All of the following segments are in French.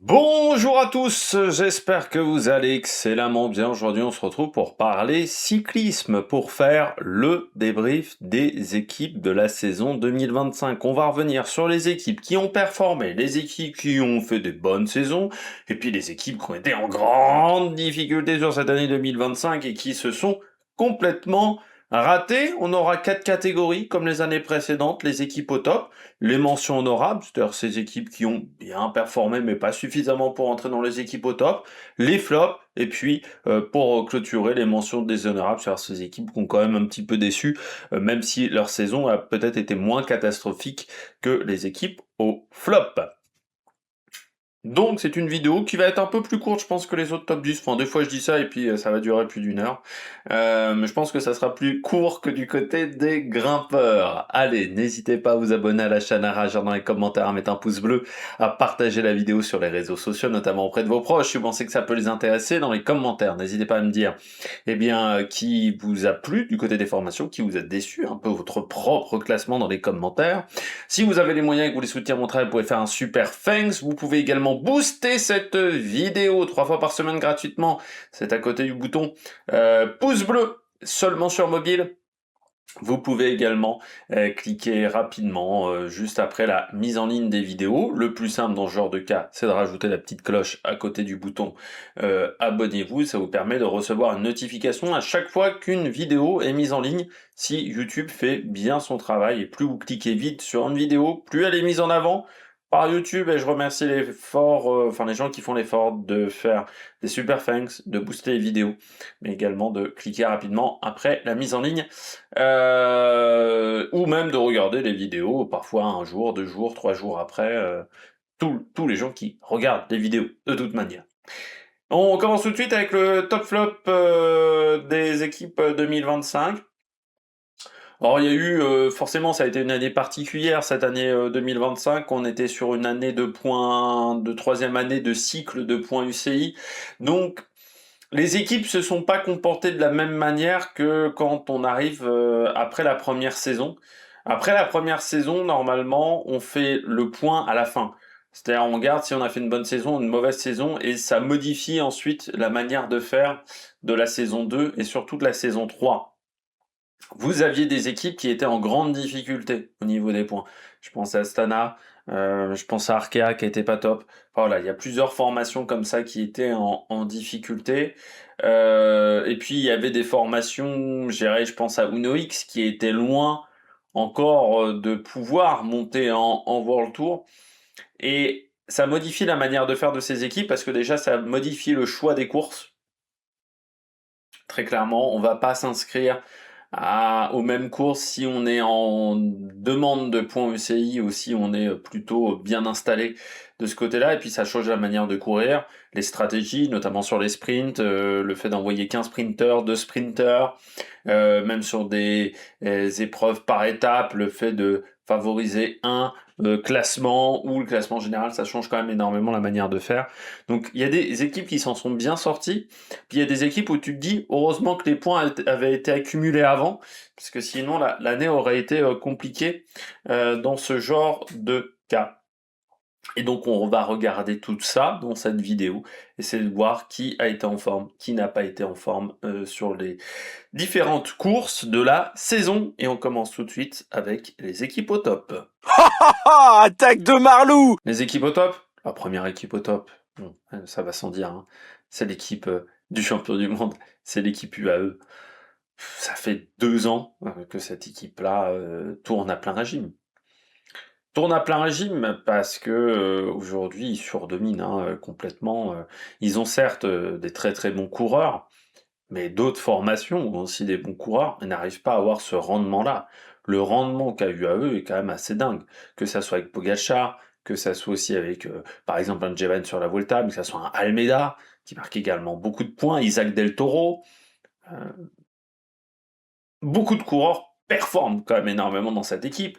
Bonjour à tous, j'espère que vous allez excellemment bien. Aujourd'hui, on se retrouve pour parler cyclisme, pour faire le débrief des équipes de la saison 2025. On va revenir sur les équipes qui ont performé, les équipes qui ont fait des bonnes saisons, et puis les équipes qui ont été en grande difficulté sur cette année 2025 et qui se sont complètement ratées. On aura 4 catégories comme les années précédentes, les équipes au top, les mentions honorables, c'est-à-dire ces équipes qui ont bien performé mais pas suffisamment pour entrer dans les équipes au top, les flops, et puis pour clôturer les mentions déshonorables, c'est-à-dire ces équipes qui ont quand même un petit peu déçu, même si leur saison a peut-être été moins catastrophique que les équipes au flop. Donc c'est une vidéo qui va être un peu plus courte, je pense, que les autres top 10. Enfin, des fois je dis ça et puis ça va durer plus d'une heure. Mais je pense que ça sera plus court que du côté des grimpeurs. Allez, n'hésitez pas à vous abonner à la chaîne, à réagir dans les commentaires, à mettre un pouce bleu, à partager la vidéo sur les réseaux sociaux, notamment auprès de vos proches, si vous pensez que ça peut les intéresser, dans les commentaires. N'hésitez pas à me dire, qui vous a plu du côté des formations, qui vous a déçu, un peu votre propre classement dans les commentaires. Si vous avez les moyens et que vous voulez soutenir mon travail, vous pouvez faire un super thanks. Vous pouvez également booster cette vidéo 3 fois par semaine gratuitement. C'est à côté du bouton pouce bleu, seulement sur mobile. Vous pouvez également cliquer rapidement juste après la mise en ligne des vidéos. Le plus simple dans ce genre de cas, c'est de rajouter la petite cloche à côté du bouton abonnez-vous. Ça vous permet de recevoir une notification à chaque fois qu'une vidéo est mise en ligne, si YouTube fait bien son travail. Et plus vous cliquez vite sur une vidéo, plus elle est mise en avant par YouTube. Et je remercie les gens qui font l'effort de faire des super thanks, de booster les vidéos, mais également de cliquer rapidement après la mise en ligne, ou même de regarder les vidéos, parfois un jour, 2 jours, 3 jours après, tous les gens qui regardent les vidéos, de toute manière. On commence tout de suite avec le top flop des équipes 2025. Alors il y a eu, forcément ça a été une année particulière, cette année 2025, on était sur une année de troisième année de cycle de points UCI, donc les équipes se sont pas comportées de la même manière que quand on arrive après la première saison. Après la première saison, normalement, on fait le point à la fin. C'est-à-dire, on regarde si on a fait une bonne saison, une mauvaise saison, et ça modifie ensuite la manière de faire de la saison 2 et surtout de la saison 3. Vous aviez des équipes qui étaient en grande difficulté au niveau des points. Je pense à Astana, je pense à Arkea qui était pas top. Enfin, voilà, il y a plusieurs formations comme ça qui étaient en difficulté. Et puis il y avait des formations, je pense à Uno X qui était loin encore de pouvoir monter en World Tour. Et ça modifie la manière de faire de ces équipes parce que déjà ça modifie le choix des courses. Très clairement, on va pas s'inscrire aux mêmes courses si on est en demande de points UCI ou si on est plutôt bien installé de ce côté-là. Et puis ça change la manière de courir, les stratégies, notamment sur les sprints, le fait d'envoyer qu'un sprinter, 2 sprinters, même sur des épreuves par étapes, le fait de favoriser un classement ou le classement général, ça change quand même énormément la manière de faire. Donc il y a des équipes qui s'en sont bien sorties, puis il y a des équipes où tu te dis heureusement que les points avaient été accumulés avant, parce que sinon l'année aurait été compliquée dans ce genre de cas. Et donc on va regarder tout ça dans cette vidéo, essayer de voir qui a été en forme, qui n'a pas été en forme sur les différentes courses de la saison. Et on commence tout de suite avec les équipes au top. Ah, attaque de Marlou! Les équipes au top, la première équipe au top, bon, ça va sans dire, hein. C'est l'équipe du champion du monde, c'est l'équipe UAE. Ça fait 2 ans que cette équipe-là tourne à plein régime. Tourne à plein régime parce que aujourd'hui ils surdominent complètement. Ils ont certes des très très bons coureurs, mais d'autres formations ont aussi des bons coureurs et n'arrivent pas à avoir ce rendement-là. Le rendement qu'a UAE est quand même assez dingue. Que ça soit avec Pogacar, que ça soit aussi avec, par exemple, un Jevan sur la Volta, mais que ça soit un Almeida, qui marque également beaucoup de points, Isaac Del Toro. Euh, Beaucoup de coureurs performent quand même énormément dans cette équipe.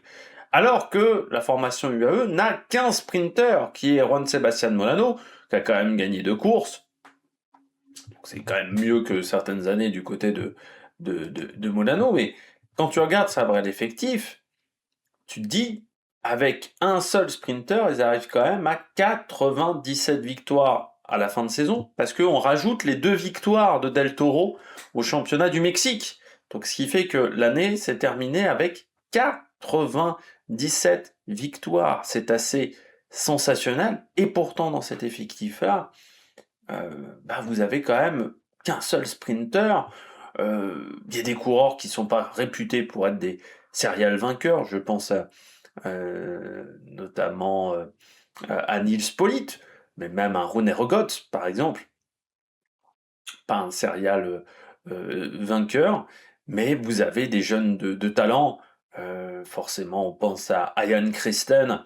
Alors que la formation UAE n'a qu'un sprinter, qui est Juan Sebastian Molano, qui a quand même gagné 2 courses. C'est quand même mieux que certaines années du côté de Molano, mais quand tu regardes sa vraie effectif, tu te dis, avec un seul sprinter, ils arrivent quand même à 97 victoires à la fin de saison, parce qu'on rajoute les 2 victoires de Del Toro au championnat du Mexique. Donc ce qui fait que l'année s'est terminée avec 97 victoires. C'est assez sensationnel. Et pourtant, dans cet effectif-là, vous avez quand même qu'un seul sprinter. Il y a des coureurs qui sont pas réputés pour être des serial vainqueurs. Je pense à notamment à Nils Pollitt, mais même à René Rogoth, par exemple, pas un serial vainqueur, mais vous avez des jeunes de talent. Forcément, on pense à Ian Christen,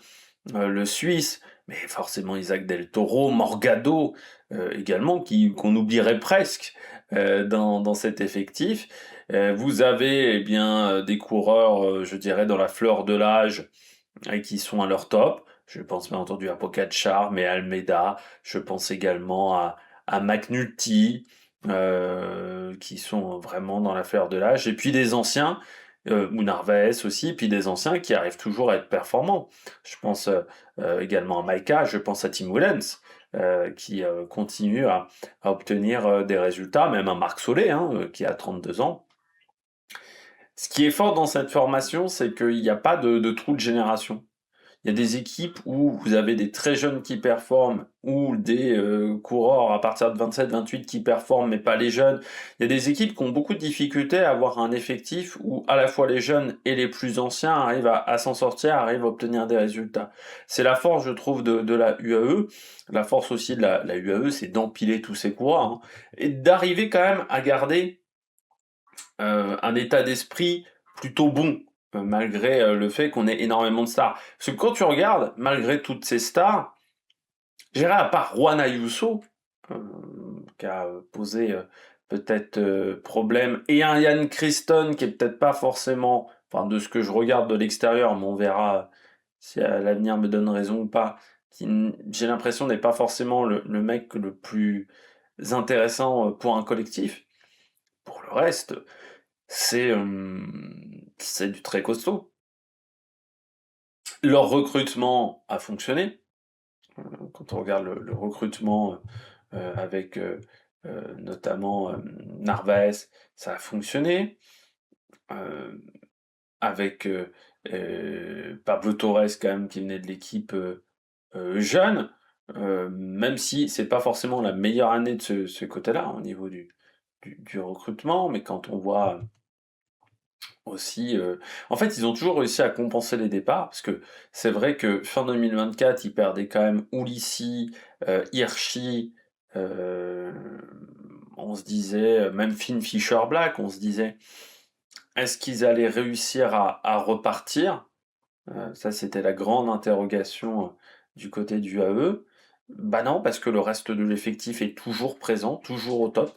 le Suisse, mais forcément Isaac Del Toro, Morgado également, qu'on oublierait presque dans cet effectif. Vous avez des coureurs, je dirais, dans la fleur de l'âge, et qui sont à leur top. Je pense bien entendu à Pogačar, mais Almeida. Je pense également à McNulty, qui sont vraiment dans la fleur de l'âge. Et puis des anciens, ou Narvaez aussi, puis des anciens qui arrivent toujours à être performants. Je pense également à Maika, je pense à Tim Wellens, qui continue à obtenir des résultats, même à Marc Solé, qui a 32 ans. Ce qui est fort dans cette formation, c'est qu'il n'y a pas de trou de génération. Il y a des équipes où vous avez des très jeunes qui performent, ou des coureurs à partir de 27-28 qui performent, mais pas les jeunes. Il y a des équipes qui ont beaucoup de difficultés à avoir un effectif où à la fois les jeunes et les plus anciens arrivent à s'en sortir, arrivent à obtenir des résultats. C'est la force, je trouve, de la UAE. La force aussi de la UAE, c'est d'empiler tous ces coureurs, et d'arriver quand même à garder un état d'esprit plutôt bon, malgré le fait qu'on ait énormément de stars. Parce que quand tu regardes, malgré toutes ces stars, j'irais à part Juan Ayuso, euh, qui a posé peut-être problème, et un Ian Christon qui est peut-être pas forcément, enfin de ce que je regarde de l'extérieur, mais on verra si l'avenir me donne raison ou pas, qui, j'ai l'impression n'est pas forcément le mec le plus intéressant pour un collectif. Pour le reste, c'est du très costaud. Leur recrutement a fonctionné. Quand on regarde le recrutement avec notamment Narvaez, ça a fonctionné. Euh, avec Pablo Torres quand même qui venait de l'équipe jeune, même si c'est pas forcément la meilleure année de ce côté-là au niveau du recrutement, mais quand on voit aussi, en fait, ils ont toujours réussi à compenser les départs, parce que c'est vrai que fin 2024, ils perdaient quand même Ulissi, Hirschi, heu, on se disait, même Finn Fischer-Black, on se disait: «Est-ce qu'ils allaient réussir à repartir?» Ça, c'était la grande interrogation, du côté du AE. Bah non, parce que le reste de l'effectif est toujours présent, toujours au top,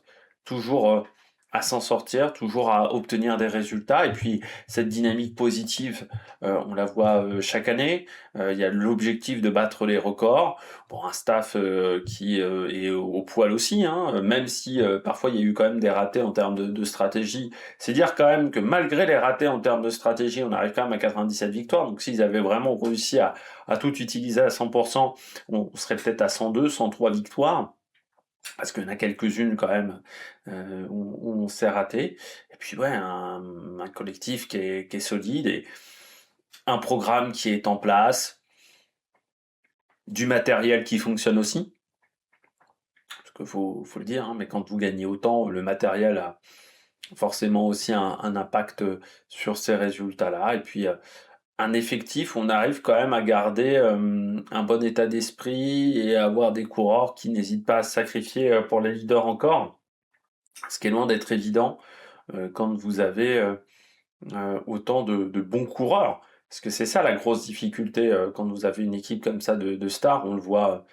toujours, à s'en sortir, toujours à obtenir des résultats et puis cette dynamique positive, on la voit, chaque année. Il y a l'objectif de battre les records. Bon, un staff, qui, est au poil aussi, même si, parfois il y a eu quand même des ratés en termes de stratégie. C'est dire quand même que malgré les ratés en termes de stratégie, on arrive quand même à 97 victoires. Donc s'ils avaient vraiment réussi à tout utiliser à 100%, on serait peut-être à 102, 103 victoires, parce qu'il y en a quelques-unes quand même où on s'est raté. Et puis ouais, un collectif qui est solide et un programme qui est en place, du matériel qui fonctionne aussi, parce qu'il faut le dire, mais quand vous gagnez autant, le matériel a forcément aussi un impact sur ces résultats-là. Et puis un effectif, on arrive quand même à garder un bon état d'esprit et à avoir des coureurs qui n'hésitent pas à se sacrifier pour les leaders encore, ce qui est loin d'être évident quand vous avez autant de bons coureurs. Parce que c'est ça la grosse difficulté quand vous avez une équipe comme ça de stars. On le voit,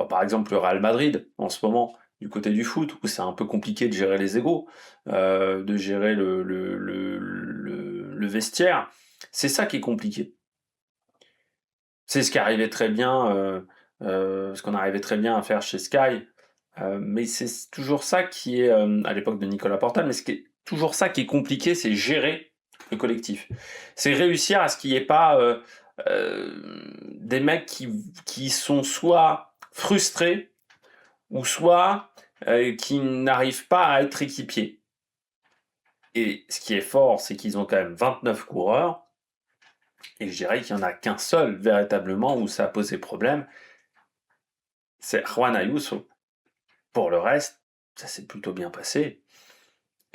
par exemple, le Real Madrid en ce moment, du côté du foot, où c'est un peu compliqué de gérer les égos, de gérer le vestiaire. C'est ça qui est compliqué. C'est ce qui arrivait très bien, ce qu'on arrivait très bien à faire chez Sky, mais c'est toujours ça qui est, à l'époque de Nicolas Portal, mais ce qui est toujours ça qui est compliqué, c'est gérer le collectif. C'est réussir à ce qu'il n'y ait pas, des mecs qui sont soit frustrés ou soit qui n'arrivent pas à être équipiers. Et ce qui est fort, c'est qu'ils ont quand même 29 coureurs, et je dirais qu'il n'y en a qu'un seul véritablement où ça a posé problème, c'est Juan Ayuso. Pour le reste, ça s'est plutôt bien passé.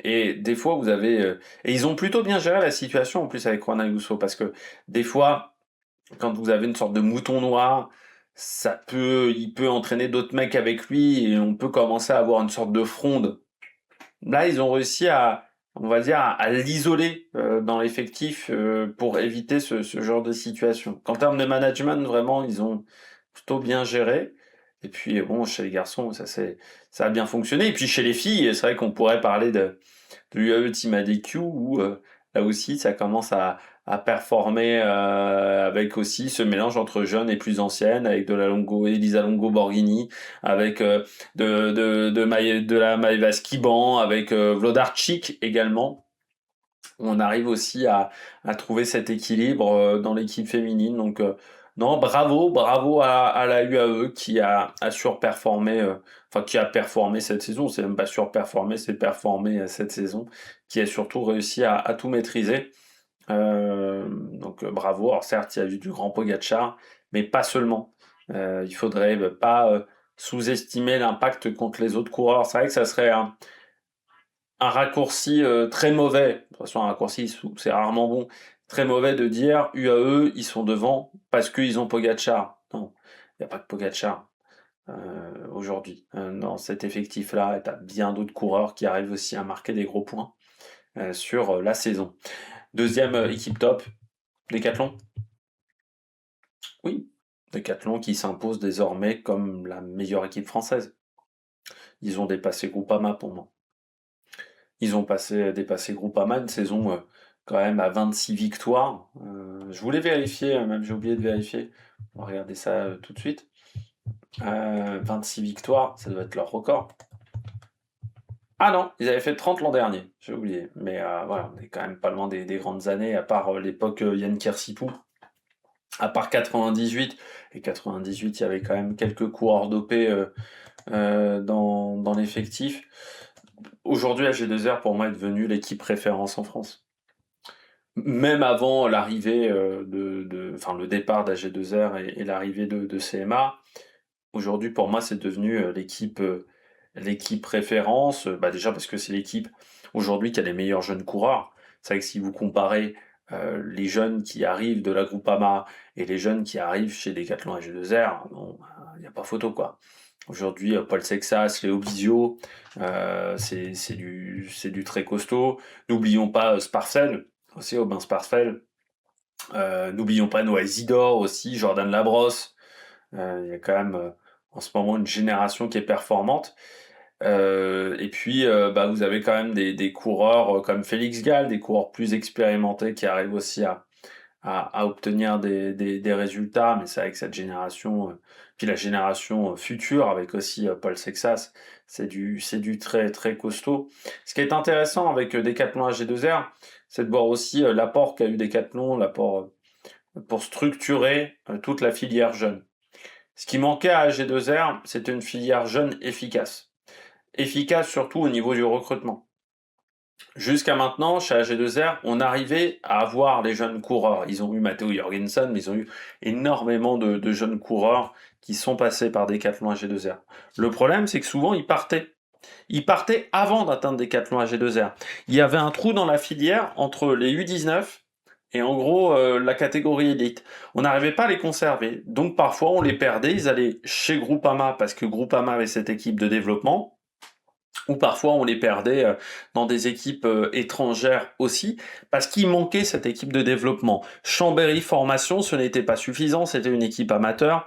Et des fois, vous avez... et ils ont plutôt bien géré la situation en plus avec Juan Ayuso, parce que des fois, quand vous avez une sorte de mouton noir, il peut entraîner d'autres mecs avec lui et on peut commencer à avoir une sorte de fronde. Là, ils ont réussi on va dire, à l'isoler dans l'effectif pour éviter ce genre de situation. En termes de management, vraiment, ils ont plutôt bien géré. Et puis, bon, chez les garçons, ça a bien fonctionné. Et puis, chez les filles, c'est vrai qu'on pourrait parler de l'UAE Team ADQ où là aussi, ça commence à performer avec aussi ce mélange entre jeunes et plus anciennes, avec Elisa Longo Borghini, avec de la Maeva Skiban, avec Vlodarczyk également. On arrive aussi à trouver cet équilibre dans l'équipe féminine. Donc, non, bravo à la UAE qui a surperformé, enfin qui a performé cette saison. C'est même pas surperformé, c'est performé cette saison, qui a surtout réussi à tout maîtriser. Donc bravo. Alors certes, il y a eu du grand Pogacar, mais pas seulement. Il faudrait pas sous-estimer l'impact contre les autres coureurs. C'est vrai que ça serait un raccourci très mauvais. De toute façon, un raccourci, c'est rarement bon. Très mauvais de dire UAE, ils sont devant parce qu'ils ont Pogacar. Non, il n'y a pas que Pogacar aujourd'hui. Dans cet effectif-là, tu as bien d'autres coureurs qui arrivent aussi à marquer des gros points sur la saison. Deuxième équipe top, Decathlon. Oui, Decathlon qui s'impose désormais comme la meilleure équipe française. Ils ont dépassé Groupama pour moi. Ils ont dépassé Groupama, une saison quand même à 26 victoires. Je voulais vérifier, même j'ai oublié de vérifier. On va regarder ça tout de suite. 26 victoires, ça doit être leur record. Ah non, ils avaient fait 30 l'an dernier, j'ai oublié. Mais voilà, on est quand même pas loin des grandes années, à part l'époque Yann Kersipou. À part 98, et 98, il y avait quand même quelques coureurs dopés dans l'effectif. Aujourd'hui, AG2R, pour moi, est devenue l'équipe référence en France. Même avant l'arrivée le départ d'AG2R et l'arrivée de CMA, aujourd'hui, pour moi, c'est devenu l'équipe référence. Déjà parce que c'est l'équipe aujourd'hui qui a les meilleurs jeunes coureurs. C'est vrai que si vous comparez les jeunes qui arrivent de la Groupama et les jeunes qui arrivent chez Decathlon AG2R, il n'y a pas photo, quoi. Aujourd'hui, Paul Sexas, Léo Bizio, c'est du très costaud. N'oublions pas Sparfel, aussi Aubin Sparfel. N'oublions pas Noah Isidore aussi, Jordan Labrosse. Il y a quand même en ce moment une génération qui est performante. Et puis, vous avez quand même des coureurs comme Félix Gall, des coureurs plus expérimentés qui arrivent aussi à obtenir des résultats. Mais c'est vrai que cette génération, puis la génération future avec aussi Paul Sexas, c'est du très très costaud. Ce qui est intéressant avec Decathlon AG2R, c'est de voir aussi l'apport qu'a eu Decathlon, l'apport pour structurer toute la filière jeune. Ce qui manquait à AG2R, c'était une filière jeune efficace. Efficace surtout au niveau du recrutement. Jusqu'à maintenant, chez AG2R, on arrivait à avoir les jeunes coureurs. Ils ont eu Matteo Jorgensen, mais ils ont eu énormément de jeunes coureurs qui sont passés par Decathlon AG2R. Le problème, c'est que souvent, ils partaient. Ils partaient avant d'atteindre Decathlon AG2R. Il y avait un trou dans la filière entre les U19 et en gros la catégorie élite. On n'arrivait pas à les conserver. Donc parfois, on les perdait. Ils allaient chez Groupama parce que Groupama avait cette équipe de développement. Ou parfois on les perdait dans des équipes étrangères aussi, parce qu'il manquait cette équipe de développement. Chambéry Formation, ce n'était pas suffisant, c'était une équipe amateur,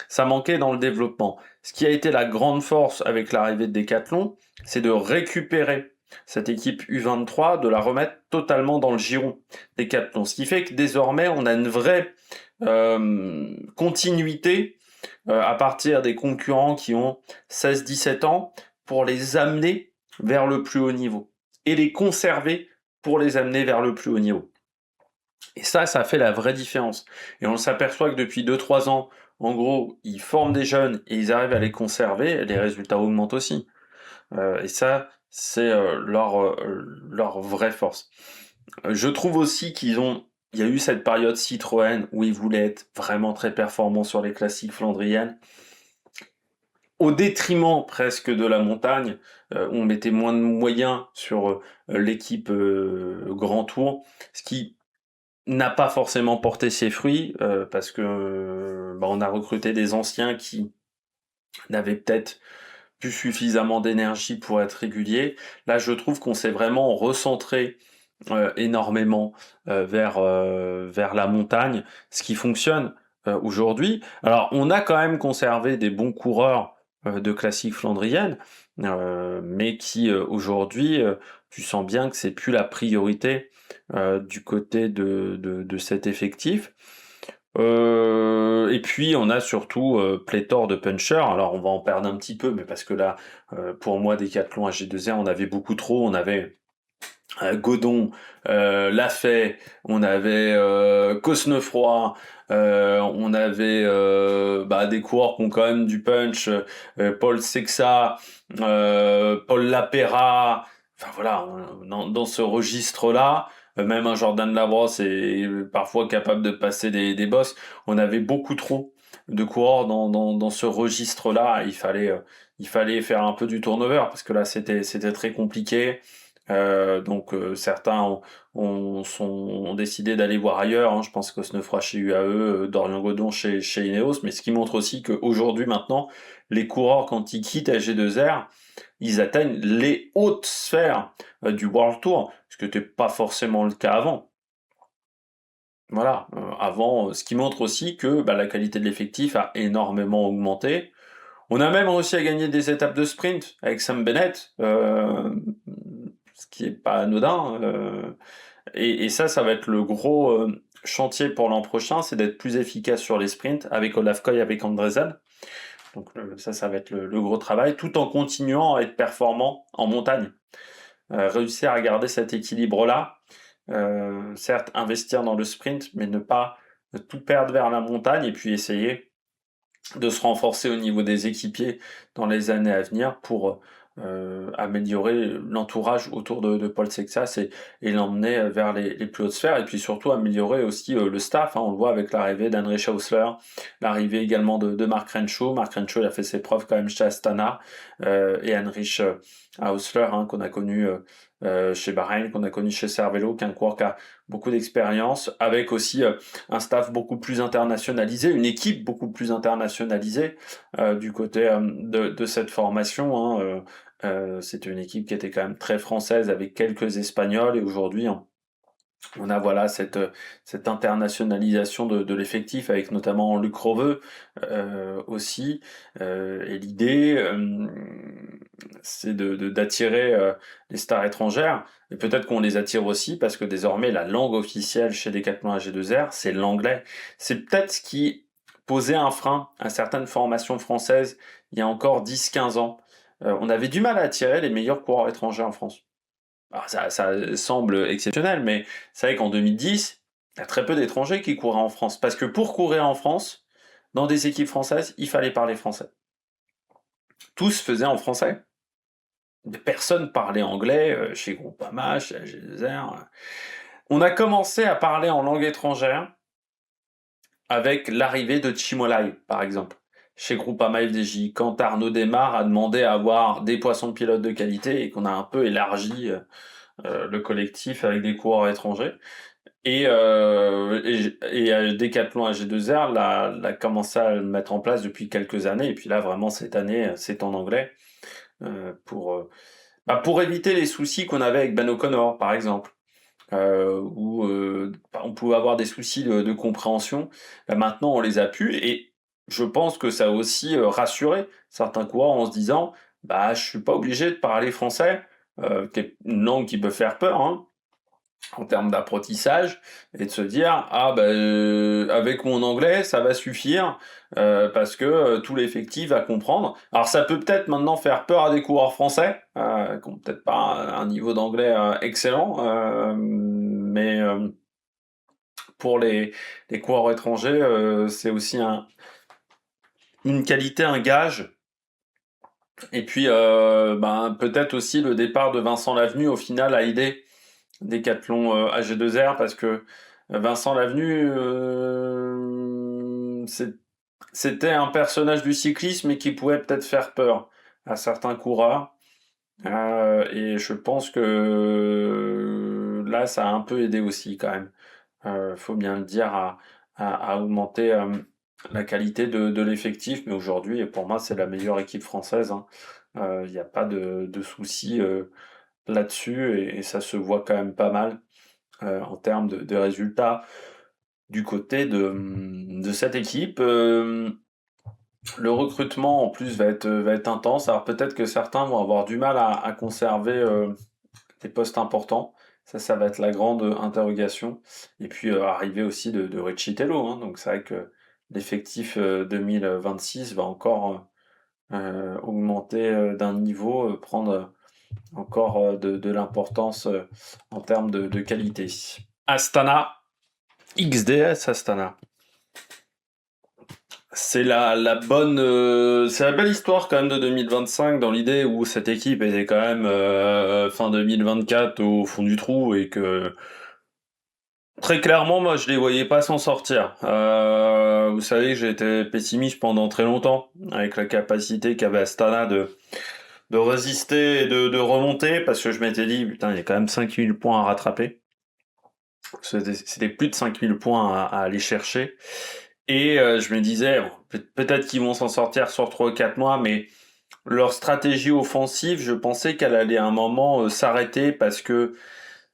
ça manquait dans le développement. Ce qui a été la grande force avec l'arrivée de Decathlon, c'est de récupérer cette équipe U23, de la remettre totalement dans le giron Decathlon. Ce qui fait que désormais on a une vraie continuité à partir des concurrents qui ont 16-17 ans, pour les amener vers le plus haut niveau et les conserver pour les amener vers le plus haut niveau. Et ça fait la vraie différence. Et on s'aperçoit que depuis 2-3 ans, en gros, ils forment des jeunes et ils arrivent à les conserver, et les résultats augmentent aussi. Et ça, c'est leur vraie force. Je trouve aussi il y a eu cette période Citroën où ils voulaient être vraiment très performants sur les classiques flandriennes, au détriment presque de la montagne. On mettait moins de moyens sur l'équipe Grand Tour, ce qui n'a pas forcément porté ses fruits, parce que on a recruté des anciens qui n'avaient peut-être plus suffisamment d'énergie pour être réguliers. Là, je trouve qu'on s'est vraiment recentré énormément vers la montagne, ce qui fonctionne aujourd'hui. Alors, on a quand même conservé des bons coureurs de classique flandrienne, mais qui aujourd'hui, tu sens bien que c'est plus la priorité du côté de cet effectif. Et puis on a surtout pléthore de punchers. Alors on va en perdre un petit peu, mais parce que là, pour moi, Decathlon AG2R, on avait beaucoup trop. On avait Godon, Lafay, on avait Cosnefroy, on avait des coureurs qui ont quand même du punch, Paul Sexa, Paul Lapera, enfin voilà, dans ce registre-là, même un Jordan Labrosse est parfois capable de passer des bosses. On avait beaucoup trop de coureurs dans ce registre-là. Il fallait faire un peu du turnover parce que là c'était très compliqué. Donc certains ont décidé d'aller voir ailleurs, hein. Je pense que Cosnefroy chez UAE, Dorian Godon chez Ineos, mais ce qui montre aussi qu'aujourd'hui maintenant, les coureurs quand ils quittent AG2R, ils atteignent les hautes sphères du World Tour, ce qui n'était pas forcément le cas avant. Voilà, avant, ce qui montre aussi que la qualité de l'effectif a énormément augmenté. On a même réussi à gagner des étapes de sprint avec Sam Bennett, ce qui est pas anodin. Et ça va être le gros chantier pour l'an prochain, c'est d'être plus efficace sur les sprints avec Olaf Koy, avec Andresen. Donc ça va être le gros travail, tout en continuant à être performant en montagne. Réussir à garder cet équilibre-là, certes investir dans le sprint, mais ne pas tout perdre vers la montagne, et puis essayer de se renforcer au niveau des équipiers dans les années à venir pour améliorer l'entourage autour de Paul Sexas et l'emmener vers les plus hautes sphères, et puis surtout améliorer aussi le staff, hein. On le voit avec l'arrivée d'Heinrich Hausler, l'arrivée également de Mark Renshaw. Mark Renshaw, il a fait ses preuves quand même chez Astana, et Heinrich Hausler, hein, qu'on a connu chez Bahreïn, qu'on a connu chez Cervelo, qui est un coureur qui a beaucoup d'expérience, avec aussi un staff beaucoup plus internationalisé, une équipe beaucoup plus internationalisée du côté de cette formation, hein. C'était une équipe qui était quand même très française avec quelques Espagnols, et aujourd'hui on a voilà cette internationalisation de l'effectif avec notamment Luc Roveux aussi, et l'idée c'est d'attirer les stars étrangères, et peut-être qu'on les attire aussi parce que désormais la langue officielle chez Decathlon AG2R c'est l'anglais. C'est peut-être ce qui posait un frein à certaines formations françaises il y a encore 10-15 ans. On avait du mal à attirer les meilleurs coureurs étrangers en France. Alors ça semble exceptionnel, mais c'est vrai qu'en 2010, il y a très peu d'étrangers qui couraient en France. Parce que pour courir en France, dans des équipes françaises, il fallait parler français. Tout se faisait en français. Personne parlait anglais chez Groupama, chez AG2R. On a commencé à parler en langue étrangère avec l'arrivée de Chimolai, par exemple. Chez Groupama FDJ, quand Arnaud Desmar a demandé à avoir des poissons de pilote de qualité et qu'on a un peu élargi le collectif avec des coureurs étrangers. Et Decathlon AG2R l'a commencé à le mettre en place depuis quelques années. Et puis là, vraiment, cette année, c'est en anglais pour éviter les soucis qu'on avait avec Ben O'Connor, par exemple, où on pouvait avoir des soucis de compréhension. Là, maintenant, on les a pu. Et je pense que ça a aussi rassuré certains coureurs en se disant je suis pas obligé de parler français, qui est une langue qui peut faire peur, hein, en termes d'apprentissage, et de se dire avec mon anglais ça va suffire, parce que tout l'effectif va comprendre. Alors ça peut peut-être maintenant faire peur à des coureurs français qui ont peut-être pas un niveau d'anglais excellent, mais pour les coureurs étrangers, c'est aussi une qualité, un gage. Et puis, peut-être aussi le départ de Vincent Lavenu, au final, a aidé Decathlon AG2R, parce que Vincent Lavenu, c'était un personnage du cyclisme et qui pouvait peut-être faire peur à certains coureurs. Et je pense que là, ça a un peu aidé aussi quand même. Faut bien le dire, à augmenter la qualité de l'effectif. Mais aujourd'hui, et pour moi, c'est la meilleure équipe française, hein. Il n'y a pas de souci là-dessus, et ça se voit quand même pas mal en termes de résultats du côté de cette équipe. Le recrutement en plus va être intense. Alors peut-être que certains vont avoir du mal à conserver des postes importants. Ça va être la grande interrogation. Et puis arrivée aussi de Recitello, hein. Donc c'est vrai que l'effectif 2026 va encore augmenter d'un niveau, prendre encore de l'importance en termes de qualité. Astana, XDS Astana. C'est c'est la belle histoire quand même de 2025, dans l'idée où cette équipe était quand même fin 2024 au fond du trou, et que très clairement, moi, je les voyais pas s'en sortir. Vous savez que j'ai été pessimiste pendant très longtemps avec la capacité qu'avait Astana de résister et de remonter, parce que je m'étais dit, putain, il y a quand même 5000 points à rattraper. C'était plus de 5000 points à aller chercher. Et je me disais, bon, peut-être qu'ils vont s'en sortir sur 3 ou 4 mois, mais leur stratégie offensive, je pensais qu'elle allait à un moment s'arrêter, parce que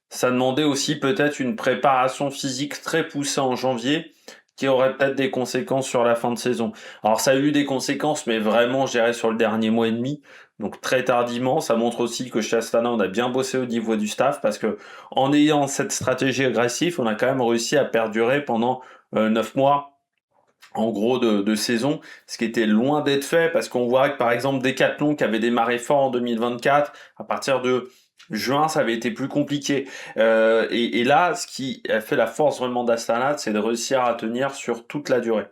ça demandait aussi peut-être une préparation physique très poussée en janvier, qui aurait peut-être des conséquences sur la fin de saison. Alors ça a eu des conséquences, mais vraiment, je dirais, sur le dernier mois et demi, donc très tardivement. Ça montre aussi que chez Astana, on a bien bossé au niveau du staff, parce que en ayant cette stratégie agressive, on a quand même réussi à perdurer pendant 9 mois, en gros, de saison, ce qui était loin d'être fait, parce qu'on voit que par exemple Decathlon, qui avait démarré fort en 2024, à partir de juin, ça avait été plus compliqué. Et là, ce qui a fait la force vraiment d'Astana, c'est de réussir à tenir sur toute la durée.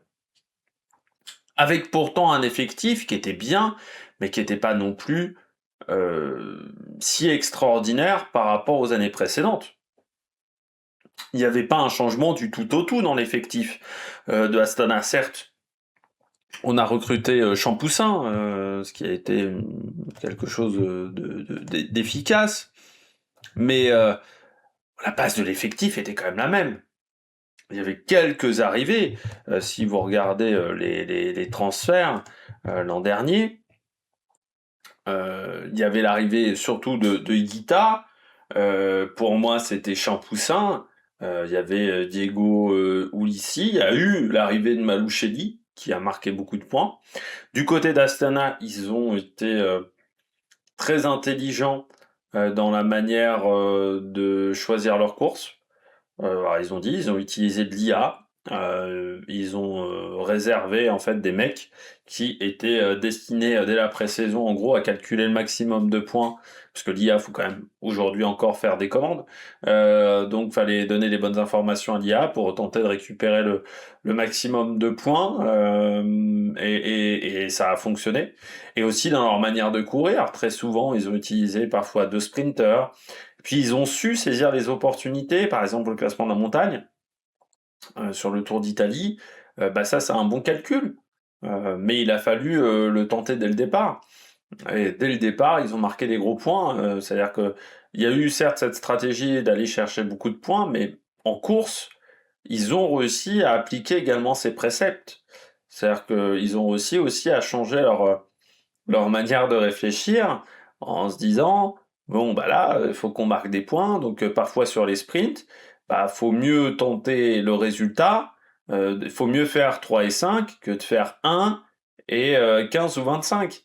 Avec pourtant un effectif qui était bien, mais qui n'était pas non plus si extraordinaire par rapport aux années précédentes. Il n'y avait pas un changement du tout au tout dans l'effectif de Astana. Certes, on a recruté Champoussin, ce qui a été quelque chose d'efficace, mais la base de l'effectif était quand même la même. Il y avait quelques arrivées. Si vous regardez les transferts l'an dernier, il y avait l'arrivée surtout de Higuita. Pour moi, c'était Champoussin. Il y avait Diego Ulissi. Il y a eu l'arrivée de Maloucheli, qui a marqué beaucoup de points. Du côté d'Astana, ils ont été très intelligents dans la manière de choisir leurs courses. Alors ils ont utilisé de l'IA. Ils ont réservé en fait des mecs qui étaient destinés dès la pré-saison, en gros, à calculer le maximum de points, parce que l'IA, faut quand même aujourd'hui encore faire des commandes. Donc fallait donner les bonnes informations à l'IA pour tenter de récupérer le maximum de points, et ça a fonctionné. Et aussi dans leur manière de courir, très souvent ils ont utilisé parfois 2 sprinters. Puis ils ont su saisir les opportunités, par exemple le classement de la montagne, sur le Tour d'Italie. Ça c'est un bon calcul, mais il a fallu le tenter dès le départ. Et dès le départ, ils ont marqué des gros points. C'est-à-dire que il y a eu certes cette stratégie d'aller chercher beaucoup de points, mais en course, ils ont réussi à appliquer également ces préceptes. C'est-à-dire qu'ils ont réussi aussi à changer leur manière de réfléchir, en se disant, bon bah là, il faut qu'on marque des points, donc parfois sur les sprints, faut mieux tenter le résultat, il faut mieux faire 3 et 5 que de faire 1 et 15 ou 25.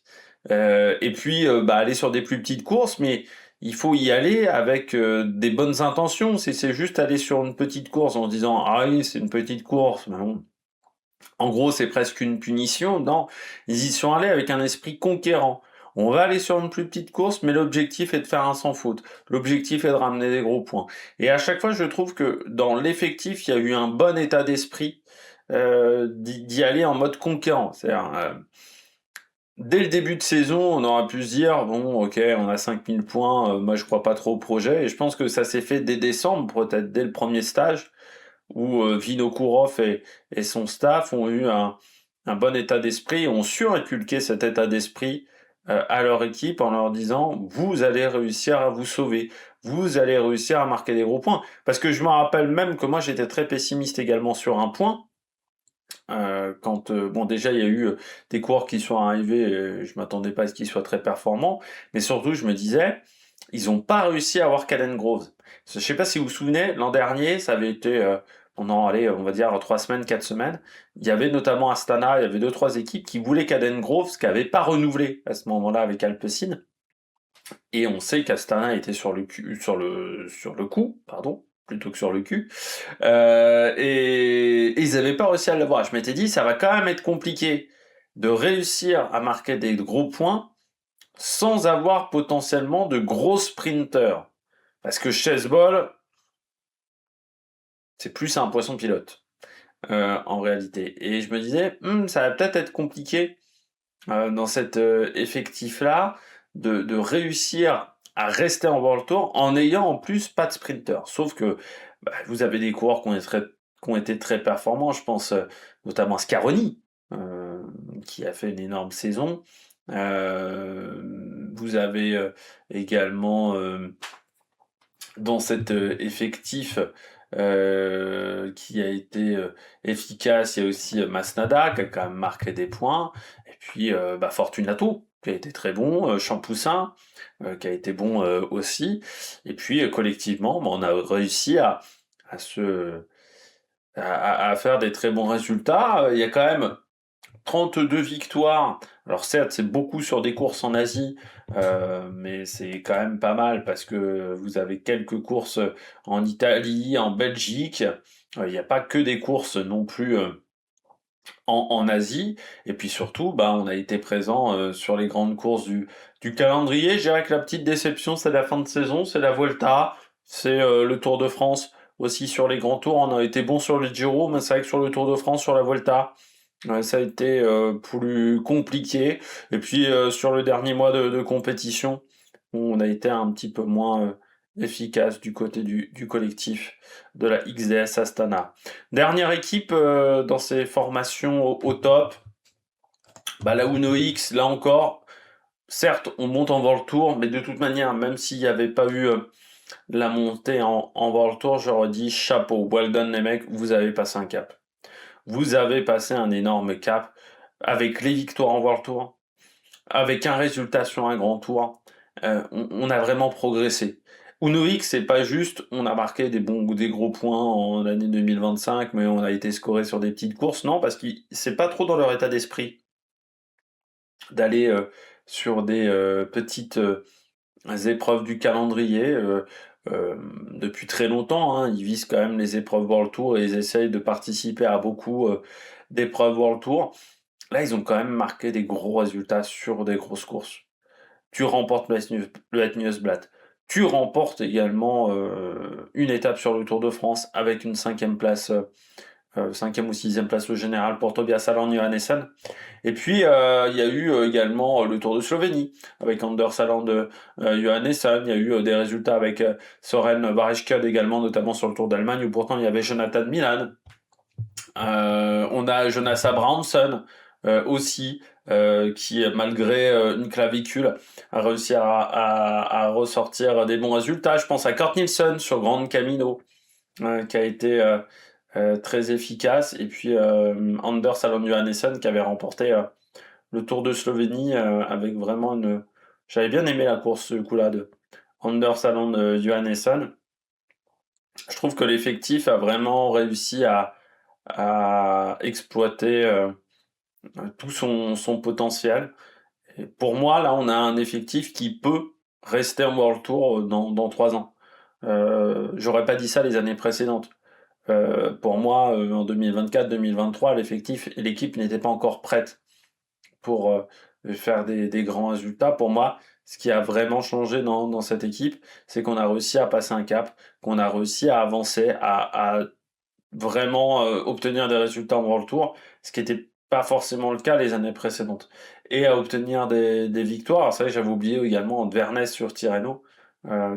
Et puis aller sur des plus petites courses, mais il faut y aller avec des bonnes intentions. Si c'est juste aller sur une petite course en se disant ah oui, c'est une petite course, ben bon, en gros c'est presque une punition. Non, ils y sont allés avec un esprit conquérant, On va aller sur une plus petite course, mais l'objectif est de faire un sans faute. L'objectif est de ramener des gros points. Et à chaque fois, je trouve que dans l'effectif, il y a eu un bon état d'esprit d'y aller en mode conquérant. C'est-à-dire, dès le début de saison, on aurait pu se dire, bon, ok, on a 5000 points, moi je crois pas trop au projet, et je pense que ça s'est fait dès décembre, peut-être dès le premier stage, où Vinokourov et son staff ont eu un bon état d'esprit, ont su inculquer cet état d'esprit à leur équipe en leur disant, vous allez réussir à vous sauver, vous allez réussir à marquer des gros points. Parce que je me rappelle même que moi j'étais très pessimiste également sur un point, quand bon déjà il y a eu des coureurs qui sont arrivés, je m'attendais pas à ce qu'ils soient très performants, mais surtout je me disais, ils ont pas réussi à avoir Caden Groves. Je sais pas si vous vous souvenez, l'an dernier, ça avait été pendant, allez, on va dire 3 semaines, 4 semaines, il y avait notamment Astana, il y avait 2-3 équipes qui voulaient Caden Groves, qui n'avaient pas renouvelé à ce moment-là avec Alpecin, et on sait qu'Astana était sur le coup, pardon, plutôt que sur le cul, et ils n'avaient pas réussi à l'avoir. Je m'étais dit, ça va quand même être compliqué de réussir à marquer des gros points sans avoir potentiellement de gros sprinters. Parce que Chessball, c'est plus un poisson pilote, en réalité. Et je me disais, ça va peut-être être compliqué dans cet effectif-là de réussir à rester en World Tour en ayant en plus pas de sprinter. Sauf que vous avez des coureurs qui ont été très performants, je pense notamment à Scaroni, qui a fait une énorme saison. Vous avez également dans cet effectif qui a été efficace, il y a aussi Masnada qui a quand même marqué des points, et puis Fortunato qui a été très bon, Champoussin qui a été bon aussi, et puis collectivement on a réussi à se à faire des très bons résultats. Il y a quand même 32 victoires. Alors certes, c'est beaucoup sur des courses en Asie, mais c'est quand même pas mal parce que vous avez quelques courses en Italie, en Belgique. Il n'y a pas que des courses non plus en Asie. Et puis surtout, on a été présent sur les grandes courses du calendrier. Je dirais que la petite déception, c'est la fin de saison, c'est la Vuelta, c'est le Tour de France aussi sur les grands tours. On a été bon sur le Giro, mais c'est vrai que sur le Tour de France, sur la Vuelta, ça a été plus compliqué. Et puis sur le dernier mois de compétition, on a été un petit peu moins efficace du côté du collectif de la XDS Astana. Dernière équipe dans ces formations au top, la Uno X, là encore, certes on monte en World Tour, mais de toute manière, même s'il n'y avait pas eu la montée en World Tour, j'aurais dit chapeau, well done les mecs, vous avez passé un cap. Vous avez passé un énorme cap avec les victoires en World Tour, avec un résultat sur un grand tour. On a vraiment progressé. Uno X, c'est pas juste, on a marqué des bons ou des gros points en année 2025, mais on a été scoré sur des petites courses. Non, parce que c'est pas trop dans leur état d'esprit d'aller sur des petites épreuves du calendrier. Depuis très longtemps, hein, ils visent quand même les épreuves World Tour et ils essayent de participer à beaucoup d'épreuves World Tour. Là, ils ont quand même marqué des gros résultats sur des grosses courses. Tu remportes le Het Nieuwsblad. Tu remportes également une étape sur le Tour de France avec une cinquième place, cinquième ou sixième place au général pour Tobias Aland Johannessen. Et puis, il y a eu également le Tour de Slovénie avec Anders Aland Johannessen. Il y a eu des résultats avec Soren Barreskade également, notamment sur le Tour d'Allemagne, où pourtant il y avait Jonathan Milan. On a Jonas Abrahamsson aussi, qui malgré une clavicule a réussi à ressortir des bons résultats. Je pense à Kurt Nielsen sur Grand Camino, qui a été très efficace. Et puis Anders Alon Johannessen qui avait remporté le Tour de Slovénie avec vraiment une... J'avais bien aimé la course ce coup-là de Anders Alon Johannessen. Je trouve que l'effectif a vraiment réussi à exploiter tout son potentiel. Et pour moi, là, on a un effectif qui peut rester en World Tour dans 3 ans. J'aurais pas dit ça les années précédentes. Pour moi, en 2024-2023, l'équipe n'était pas encore prête pour et faire des grands résultats. Pour moi, ce qui a vraiment changé dans cette équipe, c'est qu'on a réussi à passer un cap, qu'on a réussi à avancer, à vraiment obtenir des résultats en World Tour, ce qui n'était pas forcément le cas les années précédentes. Et à obtenir des victoires. Alors, c'est vrai que j'avais oublié également Vernes sur Tirreno,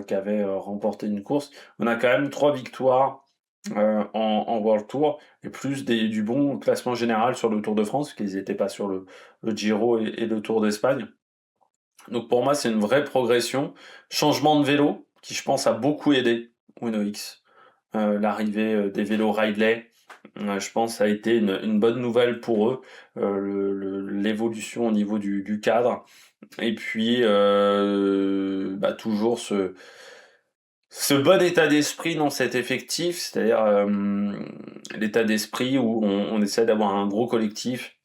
qui avait remporté une course. On a quand même 3 victoires en World Tour, et plus du bon classement général sur le Tour de France, qu'ils n'étaient pas sur le Giro et le Tour d'Espagne. Donc pour moi, c'est une vraie progression. Changement de vélo, qui je pense a beaucoup aidé Uno X. L'arrivée des vélos Ridley, je pense, a été une bonne nouvelle pour eux. L'évolution au niveau du cadre. Et puis, toujours ce bon état d'esprit dans cet effectif, c'est-à-dire l'état d'esprit où on essaie d'avoir un gros collectif,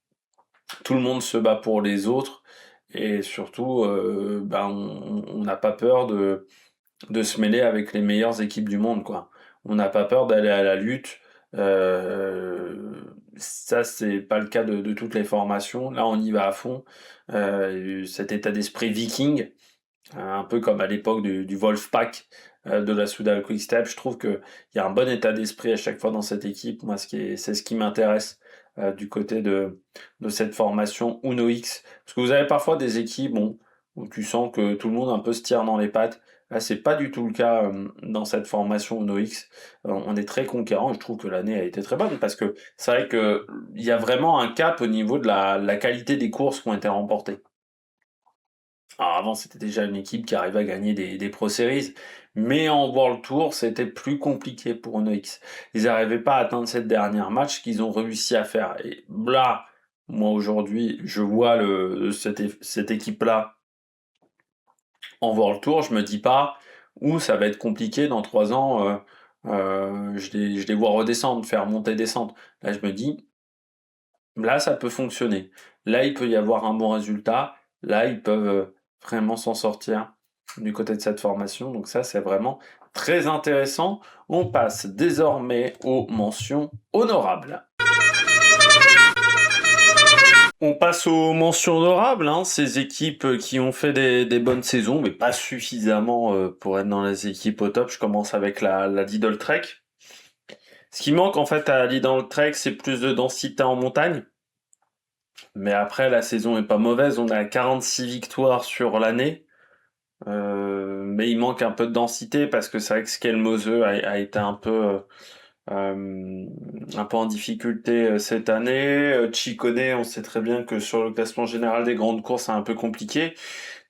tout le monde se bat pour les autres, et surtout, on n'a pas peur de se mêler avec les meilleures équipes du monde, quoi. On n'a pas peur d'aller à la lutte. Ça, c'est pas le cas de toutes les formations. Là, on y va à fond. Cet état d'esprit viking, un peu comme à l'époque du Wolfpack de la Soudal Quick-Step. Je trouve qu'il y a un bon état d'esprit à chaque fois dans cette équipe. Moi, c'est ce qui m'intéresse du côté de cette formation Uno X. Parce que vous avez parfois des équipes où tu sens que tout le monde un peu se tire dans les pattes. Là, c'est pas du tout le cas dans cette formation Uno X. On est très conquérant. Je trouve que l'année a été très bonne parce que c'est vrai que il y a vraiment un cap au niveau de la qualité des courses qui ont été remportées. Alors avant, c'était déjà une équipe qui arrivait à gagner des Pro Series, mais en World Tour, c'était plus compliqué pour Uno X. Ils n'arrivaient pas à atteindre cette dernière match qu'ils ont réussi à faire. Et là, moi aujourd'hui, je vois cette équipe-là en World Tour, je me dis pas, où ça va être compliqué dans 3 ans, je les vois redescendre, faire monter-descendre. Là, je me dis, là, ça peut fonctionner. Là, il peut y avoir un bon résultat. Là, ils peuvent vraiment s'en sortir du côté de cette formation. Donc ça, c'est vraiment très intéressant. On passe désormais aux mentions honorables. On passe aux mentions honorables, hein, ces équipes qui ont fait des bonnes saisons, mais pas suffisamment pour être dans les équipes au top. Je commence avec la Lidl Trek. Ce qui manque en fait à Lidl Trek, c'est plus de densité en montagne. Mais après, la saison est pas mauvaise. On a 46 victoires sur l'année. Mais il manque un peu de densité parce que c'est vrai que Skelmose a été un peu en difficulté cette année. Chicone, on sait très bien que sur le classement général des grandes courses, c'est un peu compliqué.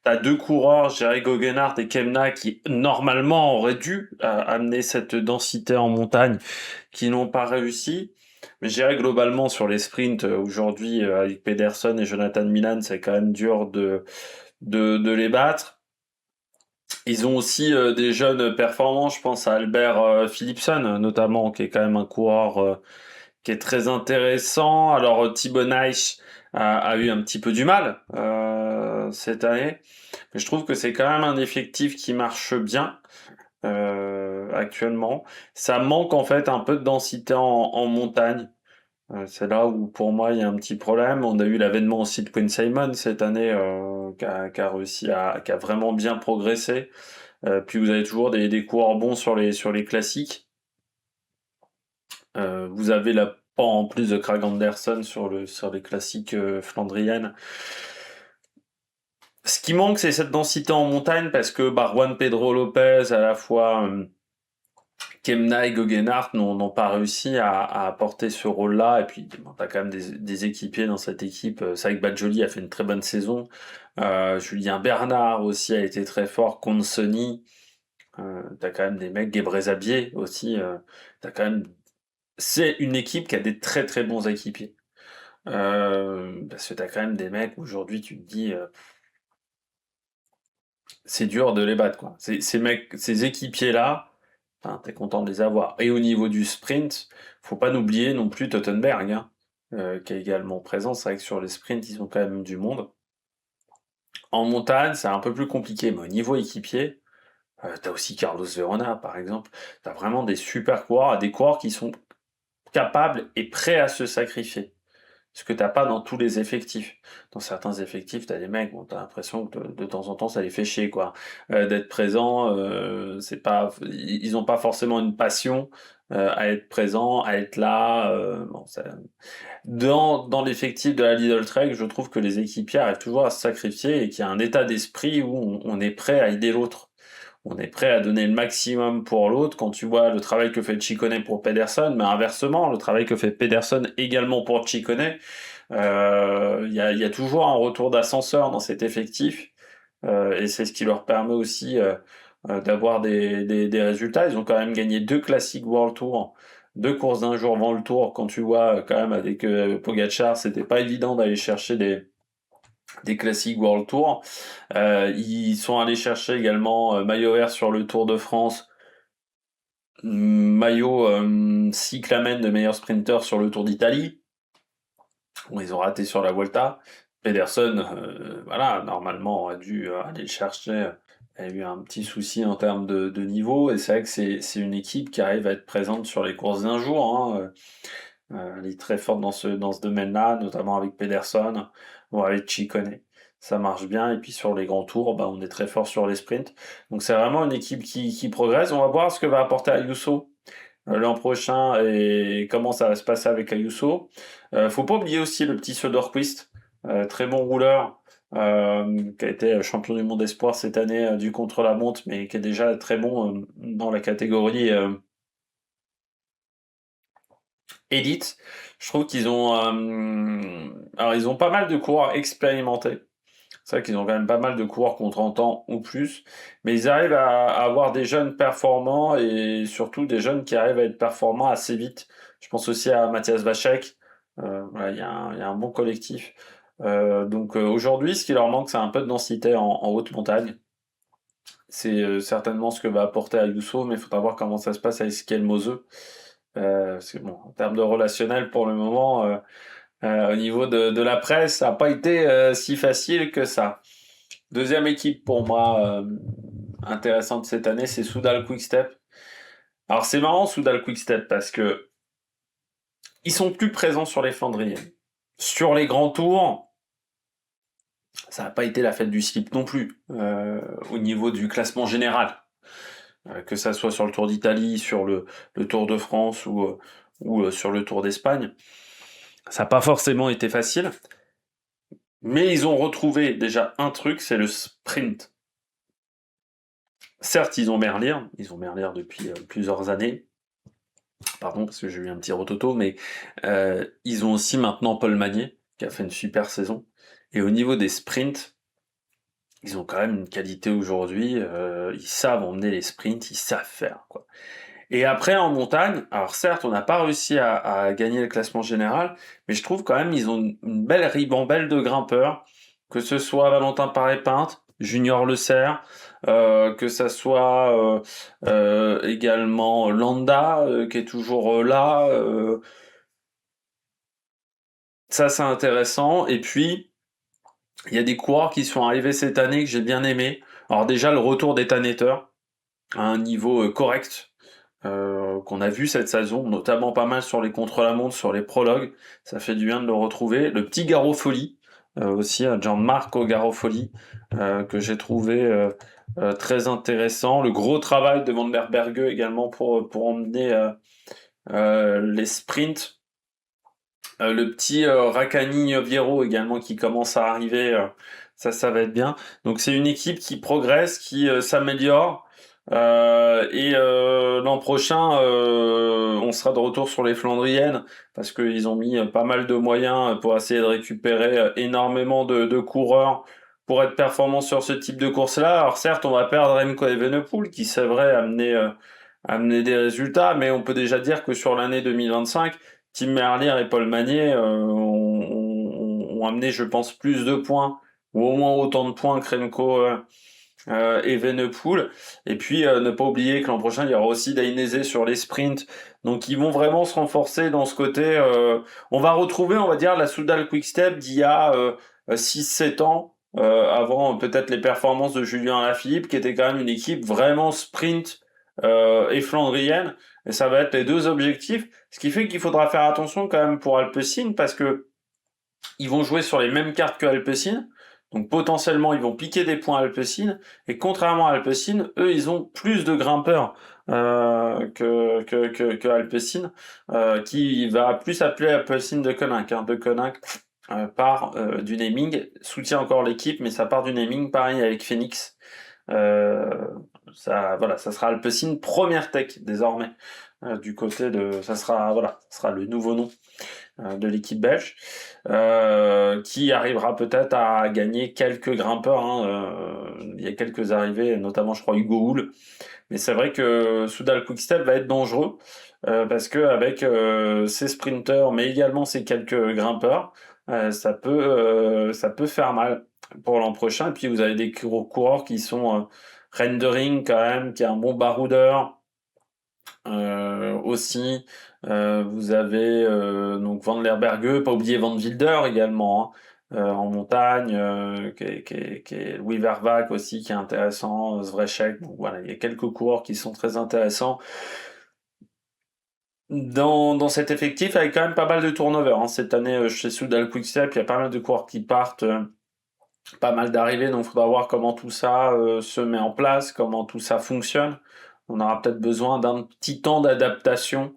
T'as 2 coureurs, Jerry Goggenhardt et Kemna, qui normalement auraient dû amener cette densité en montagne, qui n'ont pas réussi. Mais je dirais globalement sur les sprints, aujourd'hui, avec Pedersen et Jonathan Milan, c'est quand même dur de les battre. Ils ont aussi des jeunes performants, je pense à Albert Philipson, notamment, qui est quand même un coureur qui est très intéressant. Alors Thibaut Nys a eu un petit peu du mal cette année, mais je trouve que c'est quand même un effectif qui marche bien actuellement. Ça manque en fait un peu de densité en montagne. C'est là où pour moi il y a un petit problème. On a eu l'avènement aussi de Quinn Simon cette année qui a réussi qui a vraiment bien progressé. Puis vous avez toujours des coureurs bons sur les classiques. Vous avez la pas en plus de Craig Anderson sur les classiques flandriennes. Ce qui manque, c'est cette densité en montagne parce que Juan Pedro Lopez, à la fois Kemna et Goggenhardt n'ont pas réussi à apporter ce rôle-là. Et puis, bon, t'as quand même des équipiers dans cette équipe. C'est vrai que Badjoli a fait une très bonne saison. Julien Bernard aussi a été très fort. Consoni. T'as quand même des mecs, Gebrezabier aussi. T'as quand même... C'est une équipe qui a des très très bons équipiers. Parce que t'as quand même des mecs, aujourd'hui, tu te dis... c'est dur de les battre, quoi. Ces mecs, ces équipiers-là, enfin, t'es content de les avoir. Et au niveau du sprint, faut pas n'oublier non plus Tottenberg, hein, qui est également présent. C'est vrai que sur les sprints, ils ont quand même du monde. En montagne, c'est un peu plus compliqué, mais au niveau équipier, t'as aussi Carlos Verona, par exemple. T'as vraiment des super coureurs, des coureurs qui sont capables et prêts à se sacrifier. ce que t'as pas dans tous les effectifs. Dans certains effectifs, t'as des mecs, bon, t'as l'impression que de temps en temps, ça les fait chier, quoi. D'être présent, c'est pas, ils ont pas forcément une passion à être présent, à être là. Bon, dans l'effectif de la Lidl Trek, je trouve que les équipiers arrivent toujours à se sacrifier et qu'il y a un état d'esprit où on est prêt à aider l'autre. On est prêt à donner le maximum pour l'autre. Quand tu vois le travail que fait Ciccone pour Pedersen, mais inversement, le travail que fait Pedersen également pour Ciccone, il y a toujours un retour d'ascenseur dans cet effectif. Et c'est ce qui leur permet aussi d'avoir des résultats. Ils ont quand même gagné 2 classiques World Tour, 2 courses d'un jour avant le Tour. Quand tu vois quand même avec Pogacar, c'était pas évident d'aller chercher des classiques World Tour. Ils sont allés chercher également maillot vert sur le Tour de France, maillot cyclamen de meilleur sprinter sur le Tour d'Italie. Bon, ils ont raté sur la Vuelta. Pedersen, voilà, normalement aurait dû aller le chercher. Il y a eu un petit souci en termes de niveau, et c'est vrai que c'est une équipe qui arrive à être présente sur les courses d'un jour, hein. Elle est très forte dans ce domaine-là, notamment avec Pedersen ou avec Ciccone. Ça marche bien, et puis sur les grands tours, bah, on est très fort sur les sprints. Donc c'est vraiment une équipe qui progresse. On va voir ce que va apporter Ayuso l'an prochain et comment ça va se passer avec Ayuso. Faut pas oublier aussi le petit Söderqvist, très bon rouleur, qui a été champion du monde espoir cette année du contre-la-montre, mais qui est déjà très bon dans la catégorie Elite. Je trouve qu'ils ont, alors ils ont pas mal de coureurs expérimentés. C'est vrai qu'ils ont quand même pas mal de coureurs qui ont 30 ans ou plus, mais ils arrivent à avoir des jeunes performants et surtout des jeunes qui arrivent à être performants assez vite. Je pense aussi à Mathias Vachek. Voilà, il y a un bon collectif. Donc aujourd'hui, ce qui leur manque, c'est un peu de densité en haute montagne. C'est certainement ce que va apporter Ayuso, mais il faudra voir comment ça se passe avec Skelmose. Parce que bon, en termes de relationnel, pour le moment, au niveau de la presse, ça n'a pas été si facile que ça. Deuxième équipe pour moi intéressante cette année, c'est Soudal Quickstep. Alors c'est marrant Soudal Quickstep parce que ils sont plus présents sur les Flandriennes. Sur les grands tours, ça n'a pas été la fête du slip non plus au niveau du classement général. Que ça soit sur le Tour d'Italie, sur le Tour de France ou sur le Tour d'Espagne. Ça n'a pas forcément été facile. Mais ils ont retrouvé déjà un truc, c'est le sprint. Certes, ils ont Merlier depuis plusieurs années. Pardon, parce que j'ai eu un petit rototo, mais ils ont aussi maintenant Paul Magnier, qui a fait une super saison. Et au niveau des sprints, ils ont quand même une qualité aujourd'hui. Ils savent emmener les sprints, ils savent faire, quoi. Et après, en montagne, alors certes, on n'a pas réussi à gagner le classement général, mais je trouve quand même ils ont une belle ribambelle de grimpeurs, que ce soit Valentin Paré-Pinte, Junior Le Serre, que ça soit également Landa, qui est toujours là. Ça, c'est intéressant. Et puis, il y a des coureurs qui sont arrivés cette année que j'ai bien aimé. Alors déjà, le retour d'Ethan Etter à un niveau correct. Qu'on a vu cette saison, notamment pas mal sur les contre-la-montre, sur les prologues. Ça fait du bien de le retrouver. Le petit Garofoli, aussi, Gianmarco Garofoli, que j'ai trouvé très intéressant. Le gros travail de Van der Berge également pour emmener les sprints. Le petit Rakani Viero également qui commence à arriver. Ça va être bien. Donc c'est une équipe qui progresse, qui s'améliore. Et l'an prochain, on sera de retour sur les Flandriennes parce qu'ils ont mis pas mal de moyens pour essayer de récupérer énormément de coureurs pour être performants sur ce type de course-là. Alors certes, on va perdre Remco Evenepoel qui c'est vrai amener des résultats, mais on peut déjà dire que sur l'année 2025, Tim Merlier et Paul Magnier ont amené, je pense, plus de points ou au moins autant de points que Remco Evenepoel. Et puis ne pas oublier que l'an prochain il y aura aussi Dainese sur les sprints, donc ils vont vraiment se renforcer dans ce côté. On va retrouver, on va dire, la Soudal Quickstep d'il y a 6-7 ans, avant peut-être les performances de Julien Alaphilippe, qui était quand même une équipe vraiment sprint et flandrienne. Et ça va être les deux objectifs, ce qui fait qu'il faudra faire attention quand même pour Alpecin, parce que Ils vont jouer sur les mêmes cartes que Alpecin, donc potentiellement ils vont piquer des points à Alpecin, et contrairement à Alpecin, eux ils ont plus de grimpeurs que Alpecin, qui va plus appeler Alpecin de Koninck. Hein. De Koninck part du naming, soutient encore l'équipe, mais ça part du naming, pareil avec Phoenix. Euh, voilà, ça sera Alpecin première tech désormais. Du côté de, ça sera le nouveau nom de l'équipe belge, qui arrivera peut-être à gagner quelques grimpeurs. Hein, il y a quelques arrivées, notamment je crois Hugo Houle. Mais c'est vrai que Soudal Quickstep va être dangereux parce que avec ses sprinters, mais également ses quelques grimpeurs, ça peut faire mal pour l'an prochain. Et puis vous avez des coureurs qui sont Rendering quand même, qui est un bon baroudeur. Aussi, vous avez donc Van der Berge, pas oublier Van Wilder également, hein, en montagne, qui est Louis Vervac aussi, qui est intéressant, Zvrechek, donc voilà, il y a quelques coureurs qui sont très intéressants dans cet effectif, avec quand même pas mal de turnover. Hein. Cette année, chez Soudal Quickstep, il y a pas mal de coureurs qui partent, pas mal d'arrivées, donc il faudra voir comment tout ça se met en place, comment tout ça fonctionne. On aura peut-être besoin d'un petit temps d'adaptation,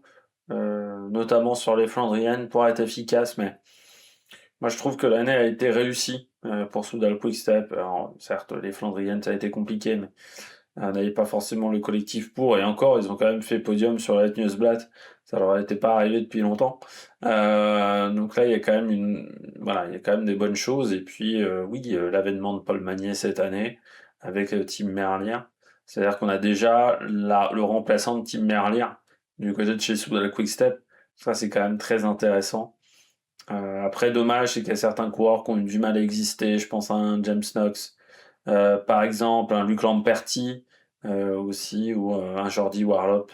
notamment sur les Flandriennes, pour être efficace, mais moi je trouve que l'année a été réussie pour Soudal Quickstep. Alors, certes, les Flandriennes, ça a été compliqué, mais on n'avait pas forcément le collectif pour, et encore, ils ont quand même fait podium sur la Newsblad, ça leur était pas arrivé depuis longtemps. Donc là, il y a quand même voilà, il y a quand même des bonnes choses, et puis oui, l'avènement de Paul Magnier cette année, avec Tim Merlier, c'est-à-dire qu'on a déjà le remplaçant de Tim Merlier, du côté de chez Soudal Quickstep, ça c'est quand même très intéressant. Après, dommage, c'est qu'il y a certains coureurs qui ont eu du mal à exister, je pense à un James Knox, par exemple, un Luc Lamperti aussi, ou un Jordi Warlop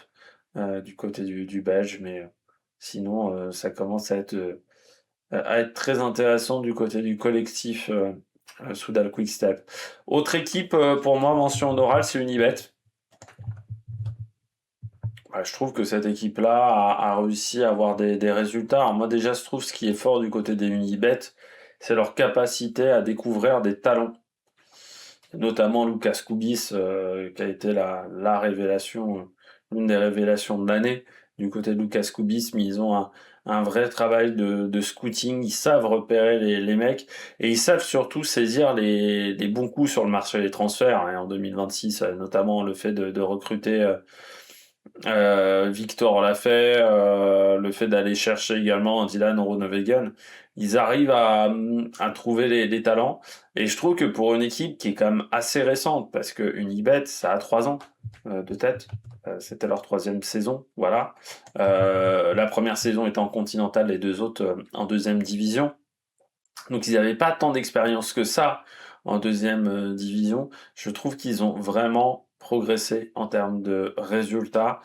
du côté du Belge, mais sinon, ça commence à être très intéressant du côté du collectif Soudal Quickstep. Autre équipe, pour moi, mention honorable, c'est Unibet. Ouais, je trouve que cette équipe-là a réussi à avoir des résultats. Alors moi déjà, je trouve ce qui est fort du côté des Unibet, c'est leur capacité à découvrir des talents, notamment Lucas Koubis, qui a été la révélation, l'une des révélations de l'année du côté de Lucas Koubis, mais ils ont un vrai travail de scouting, ils savent repérer les mecs, et ils savent surtout saisir les bons coups sur le marché des transferts, hein, en 2026, notamment le fait de recruter Victor l'a fait, le fait d'aller chercher également Dylan Groenewegen, ils arrivent à trouver les talents. Et je trouve que pour une équipe qui est quand même assez récente, parce que Unibet, ça a 3 ans de tête, c'était leur 3e saison, voilà. La première saison était en continental, les deux autres en 2e division. Donc ils n'avaient pas tant d'expérience que ça en 2e division. Je trouve qu'ils ont vraiment progressé en termes de résultats,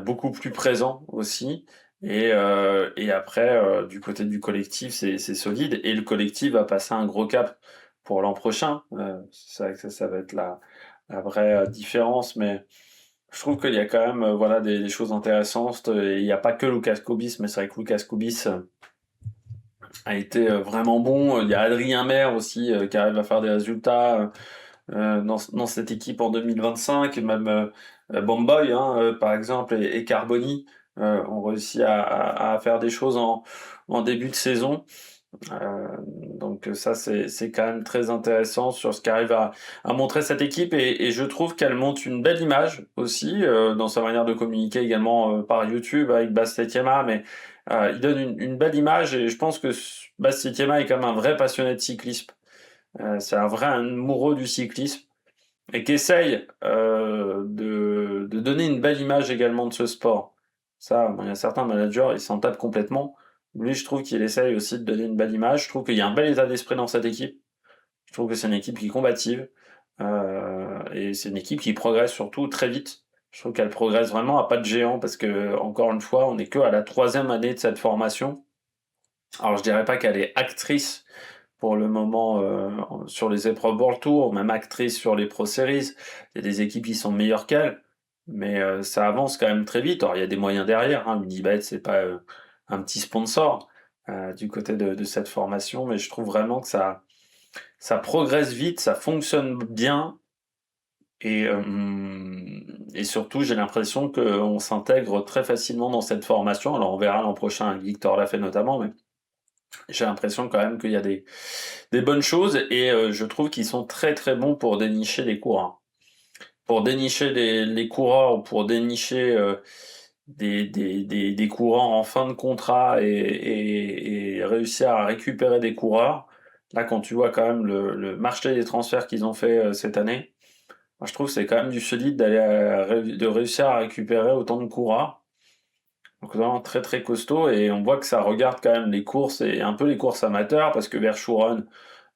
beaucoup plus présents aussi. Et après, du côté du collectif, c'est solide. Et le collectif va passer un gros cap pour l'an prochain. C'est vrai que ça va être la vraie différence. Mais je trouve qu'il y a quand même voilà, des choses intéressantes. Et il n'y a pas que Lucas Koubis, mais c'est vrai que Lucas Koubis a été vraiment bon. Il y a Adrien Maire aussi qui arrive à faire des résultats dans cette équipe en 2025. Et même Bomboy, hein, par exemple, et Carboni ont réussi à faire des choses en début de saison. Donc ça, c'est quand même très intéressant sur ce qu'arrive à montrer cette équipe. Et je trouve qu'elle montre une belle image aussi dans sa manière de communiquer également par YouTube avec Bastien Thiema, mais il donne une belle image, et je pense que Bastien Thiema est quand même un vrai passionné de cyclisme. C'est un vrai amoureux du cyclisme, et qui essaye de donner une belle image également de ce sport. Ça, bon, il y a certains managers, ils s'en tapent complètement. Lui, je trouve qu'il essaye aussi de donner une belle image. Je trouve qu'il y a un bel état d'esprit dans cette équipe. Je trouve que c'est une équipe qui est combative. Et c'est une équipe qui progresse surtout très vite. Je trouve qu'elle progresse vraiment à pas de géant, parce que, encore une fois, on n'est que à la 3e année de cette formation. Alors, je dirais pas qu'elle est actrice pour le moment sur les épreuves World Tour, même actrice sur les Pro Series. Il y a des équipes qui sont meilleures qu'elle, mais ça avance quand même très vite. Alors il y a des moyens derrière, hein. Unibet, c'est pas un petit sponsor, du côté de cette formation, mais je trouve vraiment que ça progresse vite, ça fonctionne bien et surtout j'ai l'impression qu'on s'intègre très facilement dans cette formation. Alors on verra l'an prochain avec Victor Lafay notamment, mais j'ai l'impression quand même qu'il y a des bonnes choses et je trouve qu'ils sont très très bons pour dénicher les coureurs. Pour dénicher les coureurs ou pour dénicher des coureurs en fin de contrat et réussir à récupérer des coureurs. Là, quand tu vois quand même le marché des transferts qu'ils ont fait cette année, moi, je trouve que c'est quand même du solide de réussir à récupérer autant de coureurs. Donc vraiment très très costaud et on voit que ça regarde quand même les courses et un peu les courses amateurs parce que Verschuren,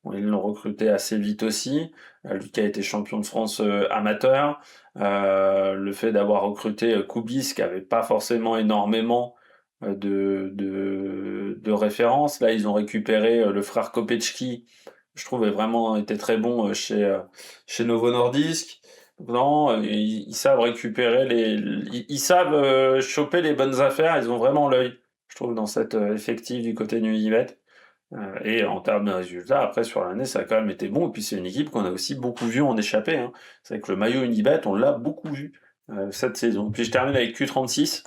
bon, ils l'ont recruté assez vite aussi. Lui qui a été champion de France amateur. Le fait d'avoir recruté Koubis qui avait pas forcément énormément de références. Là, ils ont récupéré le frère Kopechki. Je trouvais vraiment été très bon chez Novo Nordisk. Non, ils savent récupérer ils savent choper les bonnes affaires. Ils ont vraiment l'œil, je trouve, dans cet effectif du côté de Unibet. Et en termes de résultats, après sur l'année, ça a quand même été bon. Et puis c'est une équipe qu'on a aussi beaucoup vu en échappée, hein. C'est vrai que le maillot Unibet, on l'a beaucoup vu cette saison. Puis je termine avec Q36.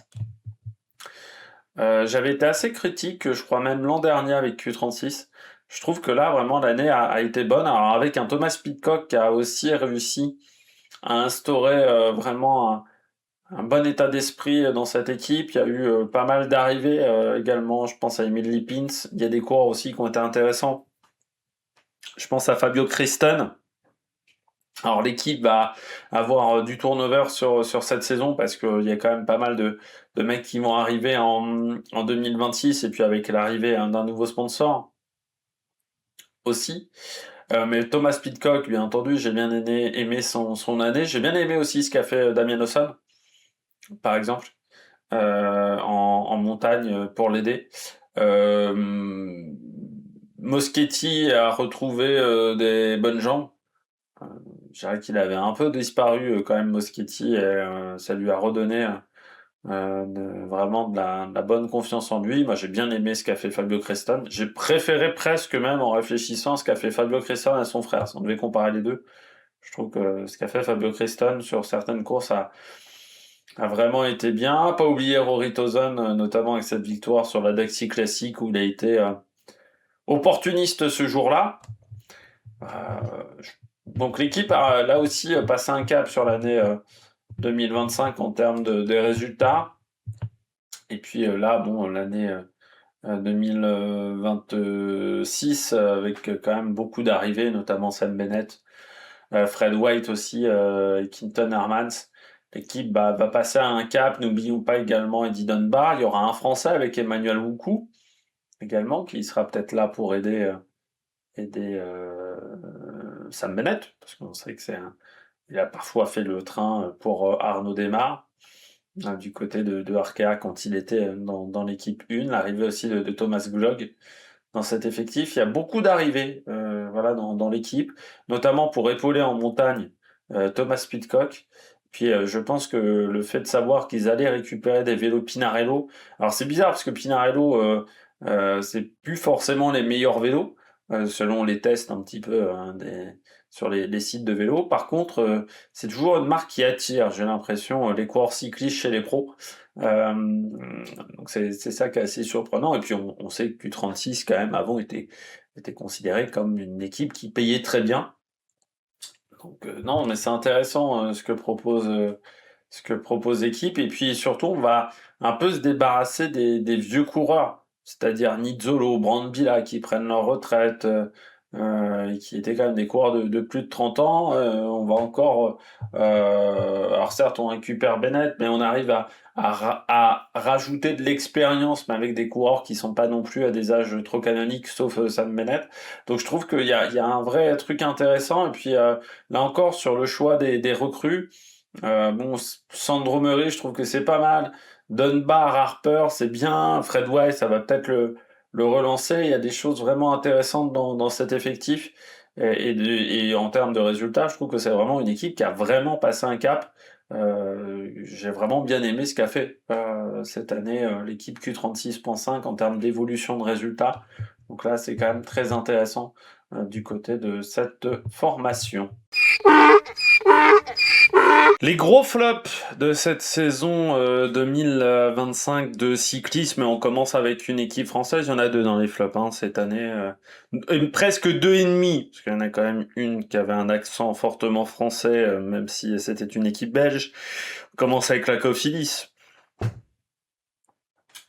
J'avais été assez critique, je crois même l'an dernier avec Q36. Je trouve que là, vraiment, l'année a été bonne. Alors avec un Thomas Pidcock qui a aussi réussi à instaurer vraiment un bon état d'esprit dans cette équipe. Il y a eu pas mal d'arrivées également. Je pense à Emile Lippins. Il y a des coureurs aussi qui ont été intéressants. Je pense à Fabio Christen. Alors l'équipe va avoir du turnover sur cette saison parce qu'il y a quand même pas mal de mecs qui vont arriver en 2026 et puis avec l'arrivée d'un nouveau sponsor aussi. Mais Thomas Pidcock, bien entendu, j'ai bien aimé son année. J'ai bien aimé aussi ce qu'a fait Damien Osson, par exemple, en montagne pour l'aider. Euh, Moschetti a retrouvé des bonnes jambes. Euh, je dirais qu'il avait un peu disparu quand même Moschetti et ça lui a redonné vraiment de la bonne confiance en lui. Moi j'ai bien aimé ce qu'a fait Fabio Creston. J'ai préféré presque même en réfléchissant ce qu'a fait Fabio Creston à son frère. Si on devait comparer les deux, je trouve que ce qu'a fait Fabio Creston sur certaines courses a vraiment été bien. Pas oublier Rory Tozon, notamment avec cette victoire sur la Daxi Classic où il a été opportuniste ce jour-là. Euh, donc l'équipe a là aussi passé un cap sur l'année 2025 en termes des résultats. Et puis là, bon, l'année 2026 avec quand même beaucoup d'arrivées, notamment Sam Bennett, Fred White aussi, et Quinton Hermans. L'équipe va passer à un cap. N'oublions pas également Eddie Dunbar. Il y aura un Français avec Emmanuel Woukou également qui sera peut-être là pour aider Sam Bennett parce qu'on sait que il a parfois fait le train pour Arnaud Desmar du côté de Arkea quand il était dans l'équipe 1. L'arrivée aussi de Thomas Glog dans cet effectif. Il y a beaucoup d'arrivées voilà, dans l'équipe, notamment pour épauler en montagne Thomas Pidcock. Puis je pense que le fait de savoir qu'ils allaient récupérer des vélos Pinarello, alors c'est bizarre parce que Pinarello, c'est plus forcément les meilleurs vélos, selon les tests un petit peu sur les sites de vélo. Par contre, c'est toujours une marque qui attire, j'ai l'impression, les coureurs cyclistes chez les pros. Donc c'est ça qui est assez surprenant. Et puis on sait que Q36 quand même avant était considéré comme une équipe qui payait très bien. Donc non, mais c'est intéressant ce que propose l'équipe. Et puis surtout, on va un peu se débarrasser des vieux coureurs, c'est-à-dire Nizzolo, Brambilla qui prennent leur retraite, et qui étaient quand même des coureurs de plus de 30 ans. On va encore, alors certes, on récupère Bennett, mais on arrive à rajouter de l'expérience, mais avec des coureurs qui sont pas non plus à des âges trop canoniques, sauf Sam Bennett. Donc je trouve il y a un vrai truc intéressant. Et puis là encore, sur le choix des recrues, bon, Sandro Murray, je trouve que c'est pas mal. Dunbar, Harper, c'est bien. Fred White, ça va peut-être le relancer. Il y a des choses vraiment intéressantes dans cet effectif. Et en termes de résultats, je trouve que c'est vraiment une équipe qui a vraiment passé un cap. J'ai vraiment bien aimé ce qu'a fait cette année l'équipe Q36.5 en termes d'évolution de résultats. Donc là, c'est quand même très intéressant du côté de cette formation. Les gros flops de cette saison 2025 de cyclisme, et on commence avec une équipe française, il y en a deux dans les flops cette année, presque deux et demi, parce qu'il y en a quand même une qui avait un accent fortement français, même si c'était une équipe belge. On commence avec la Cofidis.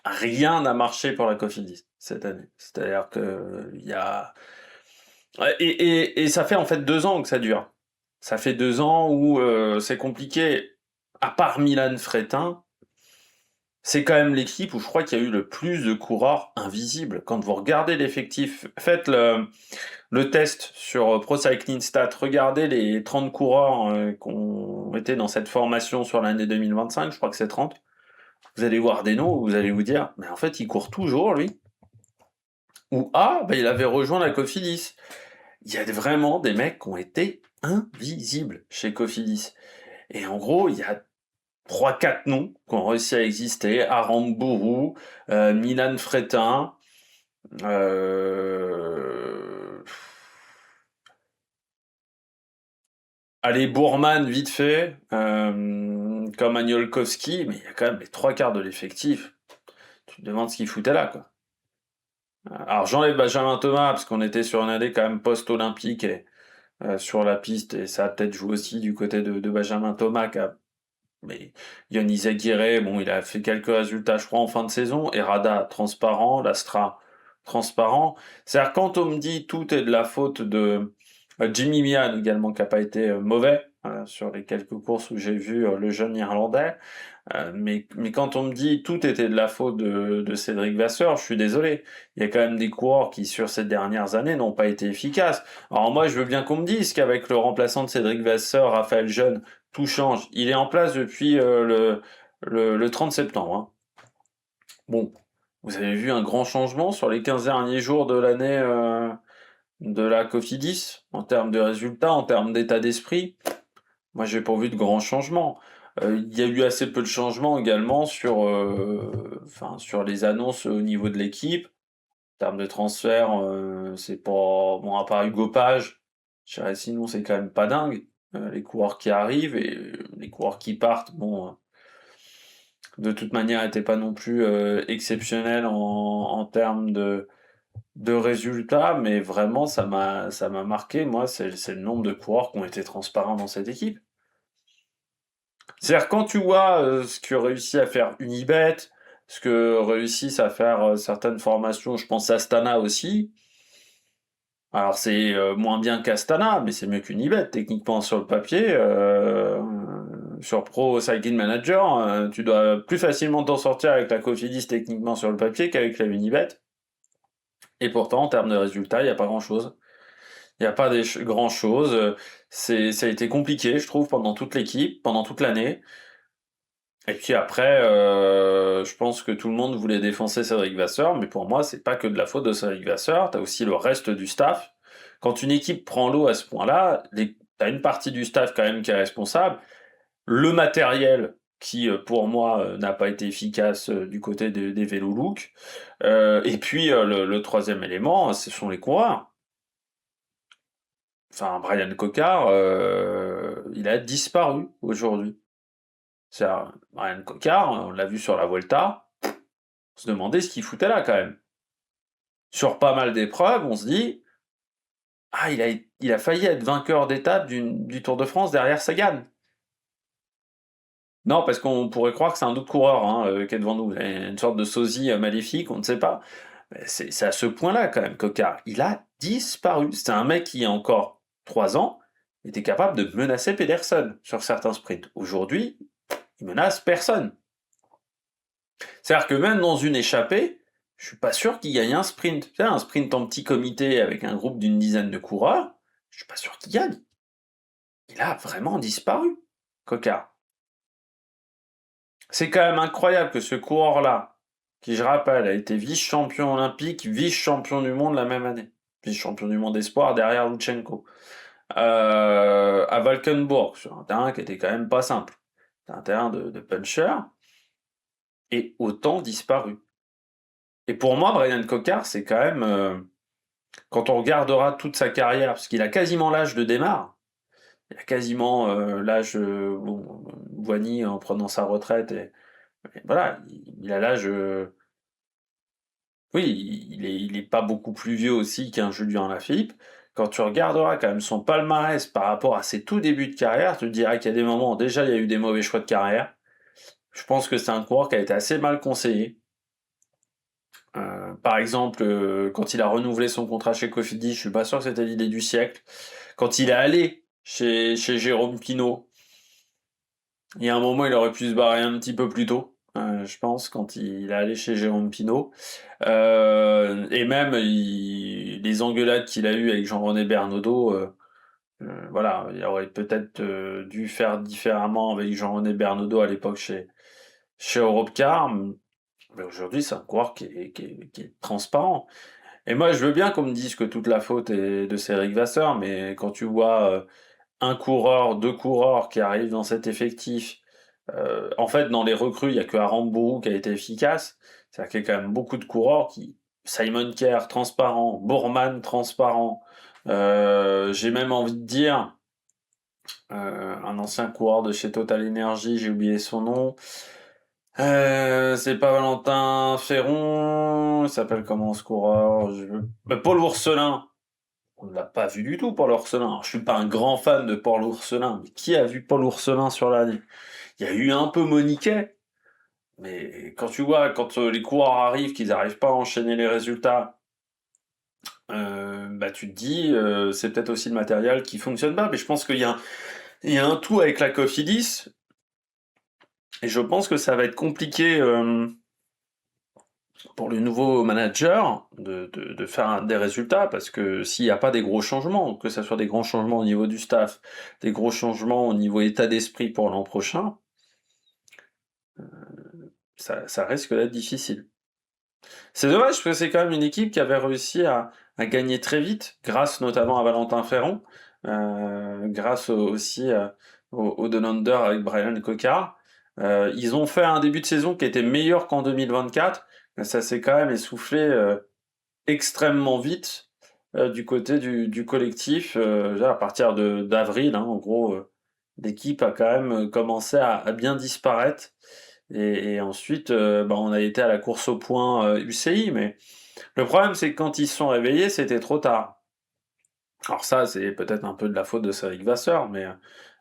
Rien n'a marché pour la Cofidis cette année. C'est-à-dire que il y a et ça fait en fait 2 ans que ça dure. Ça fait 2 ans où c'est compliqué. À part Milan Fretin, c'est quand même l'équipe où je crois qu'il y a eu le plus de coureurs invisibles. Quand vous regardez l'effectif, faites le test sur Pro Cycling Stats, regardez les 30 coureurs qui ont été dans cette formation sur l'année 2025, je crois que c'est 30. Vous allez voir des noms, vous allez vous dire, mais en fait, il court toujours, lui. Ou il avait rejoint la Cofidis. Il y a vraiment des mecs qui ont été invisibles chez Cofidis. Et en gros, il y a 3-4 noms qui ont réussi à exister. Aramburu, Milan Fretin, allez, Bourman vite fait, comme Agnolkowski, mais il y a quand même les 3 quarts de l'effectif. Tu te demandes ce qu'il foutait là, quoi. Alors j'enlève Benjamin Thomas, parce qu'on était sur une année quand même post-olympique et sur la piste, et ça a peut-être joué aussi du côté de Benjamin Thomas, mais Yannis Aguirre, bon, il a fait quelques résultats, je crois, en fin de saison, et Rada, transparent, Lastra, transparent. C'est-à-dire, quand on me dit tout est de la faute de Jimmy Mian, également, qui n'a pas été mauvais, sur les quelques courses où j'ai vu le jeune Irlandais, mais quand on me dit tout était de la faute de Cédric Vasseur, je suis désolé. Il y a quand même des coureurs qui, sur ces dernières années, n'ont pas été efficaces. Alors moi, je veux bien qu'on me dise qu'avec le remplaçant de Cédric Vasseur, Raphaël Jeune, tout change. Il est en place depuis le 30 septembre. Bon, vous avez vu un grand changement sur les 15 derniers jours de l'année de la Cofidis, en termes de résultats, en termes d'état d'esprit. Moi, j'ai pas vu de grands changements. Il y a eu assez peu de changements également sur les annonces au niveau de l'équipe. En termes de transfert, c'est pas... Bon, à part Hugo Page, je dirais sinon c'est quand même pas dingue. Les coureurs qui arrivent et les coureurs qui partent, bon, de toute manière, n'étaient pas non plus exceptionnels en termes de résultats, mais vraiment, ça m'a marqué, moi, c'est le nombre de coureurs qui ont été transparents dans cette équipe. C'est-à-dire, quand tu vois ce que réussit à faire Unibet, ce que réussissent à faire certaines formations, je pense à Astana aussi. Alors, c'est moins bien qu'Astana, mais c'est mieux qu'Unibet, techniquement, sur le papier. Sur Pro Cycling Manager, tu dois plus facilement t'en sortir avec la Cofidis techniquement sur le papier qu'avec la Unibet. Et pourtant, en termes de résultats, il n'y a pas grand-chose. Il n'y a pas grand-chose. Ça a été compliqué, je trouve, pendant toute l'équipe, pendant toute l'année. Et puis après, je pense que tout le monde voulait défoncer Cédric Vasseur, mais pour moi, c'est pas que de la faute de Cédric Vasseur, t'as aussi le reste du staff. Quand une équipe prend l'eau à ce point-là, t'as une partie du staff quand même qui est responsable. Le matériel qui, pour moi, n'a pas été efficace du côté des vélos look. Et puis, le troisième élément, ce sont les coureurs. Enfin, Brian Cocard, il a disparu aujourd'hui. Brian Cocard, on l'a vu sur la Vuelta, on se demandait ce qu'il foutait là quand même. Sur pas mal d'épreuves, on se dit, il a failli être vainqueur d'étape du Tour de France derrière Sagan. Non, parce qu'on pourrait croire que c'est un autre coureur qui est devant nous, une sorte de sosie maléfique, on ne sait pas. Mais c'est à ce point-là quand même, Cocard. Il a disparu. C'est un mec qui, il y a encore 3 ans, était capable de menacer Pedersen sur certains sprints. Aujourd'hui, il menace personne. C'est-à-dire que même dans une échappée, je suis pas sûr qu'il gagne un sprint. Tu sais, un sprint en petit comité avec un groupe d'une dizaine de coureurs, je suis pas sûr qu'il gagne. Il a vraiment disparu, Cocard. C'est quand même incroyable que ce coureur-là, qui je rappelle a été vice-champion olympique, vice-champion du monde la même année, vice-champion du monde espoir derrière Lutsenko. À Valkenburg, sur un terrain qui était quand même pas simple. C'est un terrain de puncher, et autant disparu. Et pour moi, Brian Cocard, c'est quand même, quand on regardera toute sa carrière, parce qu'il a quasiment l'âge de Desmar, il a quasiment l'âge, bon, Boigny en prenant sa retraite, et voilà, il a l'âge, oui, il est pas beaucoup plus vieux aussi qu'un Julien Lafilippe. Quand tu regarderas quand même son palmarès par rapport à ses tout débuts de carrière, tu te diras qu'il y a des moments, déjà il y a eu des mauvais choix de carrière. Je pense que c'est un coureur qui a été assez mal conseillé. Par exemple, quand il a renouvelé son contrat chez Cofidis, je suis pas sûr que c'était l'idée du siècle. Quand il est allé chez Jérôme Pinault, il y a un moment, il aurait pu se barrer un petit peu plus tôt, je pense, quand il est allé chez Jérôme Pinault. Et même, les engueulades qu'il a eues avec Jean-René Bernaudot, voilà, il aurait peut-être dû faire différemment avec Jean-René Bernaudot à l'époque chez Europcar. Mais aujourd'hui, c'est un coureur qui est transparent. Et moi, je veux bien qu'on me dise que toute la faute est de Cédric Vasseur, mais quand tu vois un coureur, deux coureurs qui arrivent dans cet effectif, en fait, dans les recrues, il n'y a que Aramburu qui a été efficace. C'est-à-dire qu'il y a quand même beaucoup de coureurs qui... Simon Kerr, transparent. Bourman, transparent. J'ai même envie de dire, un ancien coureur de chez Total Energy, j'ai oublié son nom. C'est pas Valentin Ferron, il s'appelle comment ce coureur? Paul Ourselin. On ne l'a pas vu du tout, Paul Ourselin. Alors, je suis pas un grand fan de Paul Ourselin, mais qui a vu Paul Ourselin sur l'année? Il y a eu un peu Moniquet, mais quand tu vois, quand les coureurs arrivent, qu'ils n'arrivent pas à enchaîner les résultats, bah tu te dis, c'est peut-être aussi le matériel qui fonctionne pas. Mais je pense il y a un tout avec la Cofidis, et je pense que ça va être compliqué pour le nouveau manager de faire des résultats, parce que s'il n'y a pas des gros changements, que ce soit des grands changements au niveau du staff, des gros changements au niveau état d'esprit pour l'an prochain, ça risque d'être difficile. C'est dommage parce que c'est quand même une équipe qui avait réussi à gagner très vite, grâce notamment à Valentin Ferron, grâce aussi au Delander avec Brian Cocard. Ils ont fait un début de saison qui était meilleur qu'en 2024, mais ça s'est quand même essoufflé extrêmement vite du côté du collectif. À partir d'avril, hein, en gros, l'équipe a quand même commencé à bien disparaître. Et ensuite, bah, on a été à la course au point UCI, mais le problème, c'est que quand ils se sont réveillés, c'était trop tard. Alors ça, c'est peut-être un peu de la faute de Cédric Vasseur, mais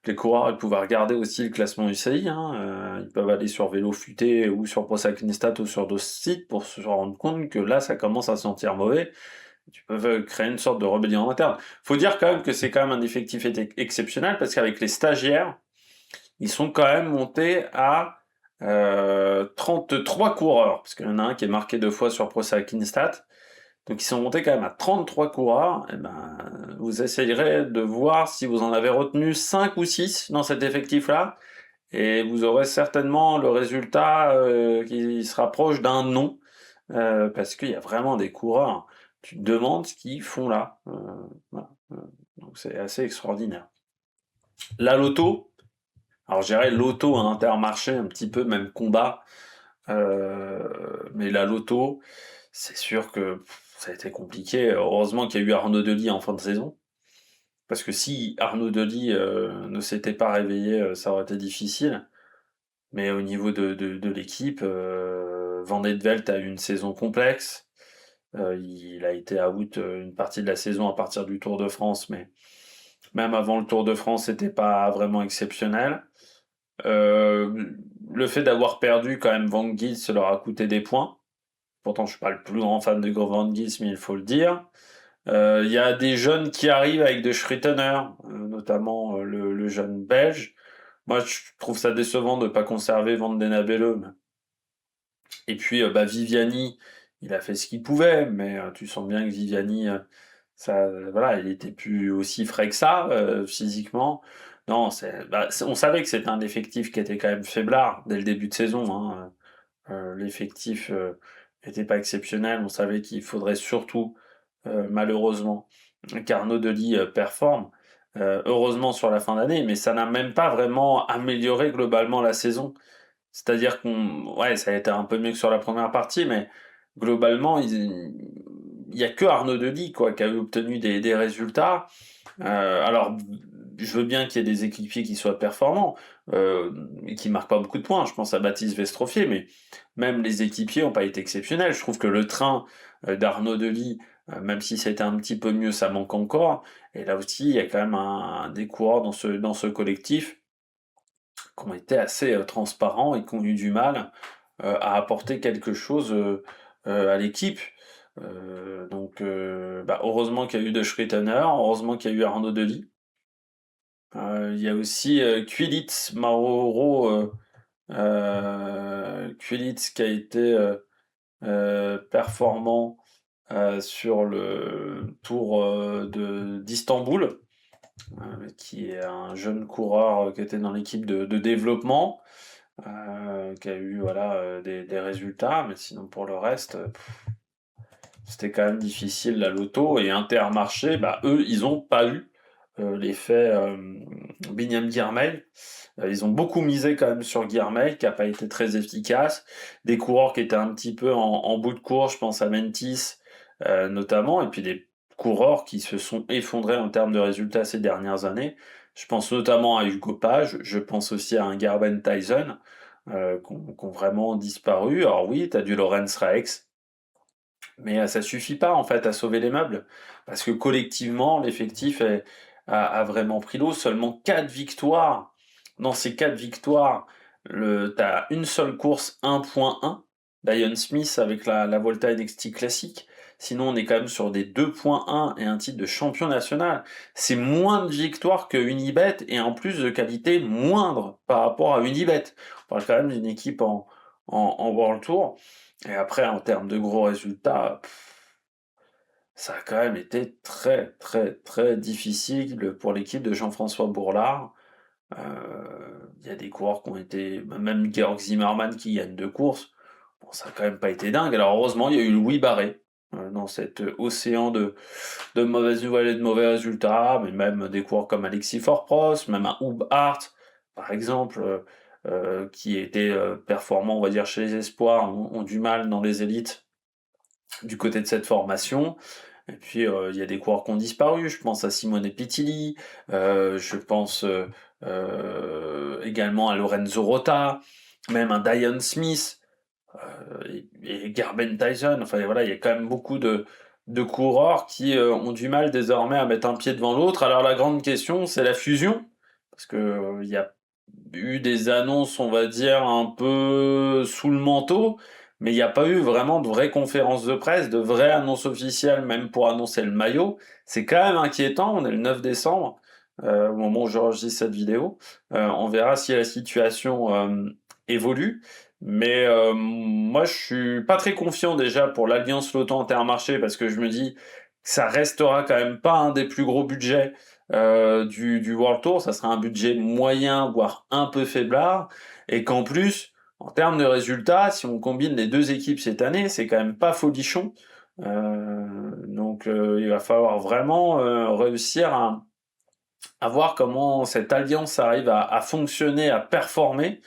les coureurs, ils pouvaient regarder aussi le classement UCI, hein, ils peuvent aller sur Vélo Futé ou sur ProCycling ou sur d'autres sites pour se rendre compte que là, ça commence à sentir mauvais. Tu peux créer une sorte de rébellion en interne. Faut dire quand même que c'est quand même un effectif exceptionnel, parce qu'avec les stagiaires, ils sont quand même montés à 33 coureurs, parce qu'il y en a un qui est marqué 2 fois sur Pro Cycling Stats. Donc ils sont montés quand même à 33 coureurs. Et ben, vous essayerez de voir si vous en avez retenu 5 ou 6 dans cet effectif-là, et vous aurez certainement le résultat qui se rapproche d'un non, parce qu'il y a vraiment des coureurs. Tu te demandes ce qu'ils font là. Voilà. Donc c'est assez extraordinaire. La Loto, alors je dirais Loto à Intermarché, un petit peu même combat. Mais la Loto, c'est sûr que ça a été compliqué. Heureusement qu'il y a eu Arnaud Delis en fin de saison. Parce que si Arnaud Delis ne s'était pas réveillé, ça aurait été difficile. Mais au niveau de l'équipe, Van Velt a eu une saison complexe. Il a été out une partie de la saison à partir du Tour de France, mais même avant le Tour de France, c'était pas vraiment exceptionnel. Le fait d'avoir perdu quand même Van Gils, ça leur a coûté des points. Pourtant, je suis pas le plus grand fan de Van Gils, mais il faut le dire. Il y a des jeunes qui arrivent avec de Schrittener, notamment le jeune belge. Moi, je trouve ça décevant de ne pas conserver Van Den Abele. Et puis, bah, Viviani, il a fait ce qu'il pouvait, mais tu sens bien que Viviani, ça, voilà, il était plus aussi frais que ça, physiquement. Non, on savait que c'était un effectif qui était quand même faiblard dès le début de saison, hein. L'effectif était pas exceptionnel. On savait qu'il faudrait surtout malheureusement, qu'Arnaud Delis performe. Heureusement sur la fin d'année, mais ça n'a même pas vraiment amélioré globalement la saison. C'est-à-dire ouais, ça a été un peu mieux que sur la première partie, mais globalement, il y a que Arnaud Delis, quoi, qui a obtenu des résultats. Alors, je veux bien qu'il y ait des équipiers qui soient performants, et qui marquent pas beaucoup de points. Je pense à Baptiste Westrofier, mais même les équipiers n'ont pas été exceptionnels. Je trouve que le train d'Arnaud Delis, même si c'était un petit peu mieux, ça manque encore. Et là aussi, il y a quand même des coureurs dans ce collectif qui ont été assez transparents et qui ont eu du mal à apporter quelque chose à l'équipe. Donc, heureusement qu'il y a eu De Schrittener, heureusement qu'il y a eu Arnaud Delis. Il y a aussi Quilitz Mauro, Quilitz qui a été performant sur le Tour d'Istanbul, qui est un jeune coureur qui était dans l'équipe de développement, qui a eu voilà, des résultats, mais sinon pour le reste, c'était quand même difficile la loto. Et Intermarché, bah, eux, ils n'ont pas eu l'effet Binyam Girmay. Ils ont beaucoup misé quand même sur Girmay, qui n'a pas été très efficace. Des coureurs qui étaient un petit peu en bout de course, je pense à Mentis notamment, et puis des coureurs qui se sont effondrés en termes de résultats ces dernières années. Je pense notamment à Hugo Page, je pense aussi à un Garben Tyson, qui ont vraiment disparu. Alors oui, tu as du Lorenz Rex, mais ça suffit pas en fait à sauver les meubles, parce que collectivement, l'effectif a vraiment pris l'eau. Seulement 4 victoires. Dans ces 4 victoires, t'as une seule course 1.1, Dion Smith avec la Volta NXT classique. Sinon, on est quand même sur des 2.1 et un titre de champion national. C'est moins de victoires que Unibet et en plus de qualité moindre par rapport à Unibet. On parle quand même d'une équipe en World Tour. Et après, en termes de gros résultats, ça a quand même été très, très, très difficile pour l'équipe de Jean-François Bourlard. Il y a des coureurs qui ont été, même Georg Zimmermann qui gagne 2 courses. Bon, ça a quand même pas été dingue. Alors heureusement, il y a eu Louis Barré dans cet océan de mauvaises nouvelles et de mauvais résultats, mais même des coureurs comme Alexis Forpros, même un Hub Hart, par exemple, qui étaient performants, on va dire, chez les espoirs, ont du mal dans les élites du côté de cette formation. Et puis, il y a des coureurs qui ont disparu. Je pense à Simone Pitilli, je pense également à Lorenzo Rota, même un Dion Smith, et Garben Tyson. Enfin, voilà, il y a quand même beaucoup de coureurs qui ont du mal désormais à mettre un pied devant l'autre. Alors, la grande question, c'est la fusion. Parce que il y a eu des annonces, on va dire, un peu sous le manteau, mais il n'y a pas eu vraiment de vraies conférences de presse, de vraies annonces officielles, même pour annoncer le maillot. C'est quand même inquiétant, on est le 9 décembre, au moment où j'enregistre cette vidéo. On verra si la situation évolue. Mais moi, je suis pas très confiant déjà pour l'Alliance Loto Intermarché, parce que je me dis que ça restera quand même pas un des plus gros budgets du World Tour. Ça sera un budget moyen, voire un peu faiblard, et qu'en plus, en termes de résultats, si on combine les deux équipes cette année, c'est quand même pas folichon. Donc il va falloir vraiment réussir à voir comment cette alliance arrive à fonctionner, à performer.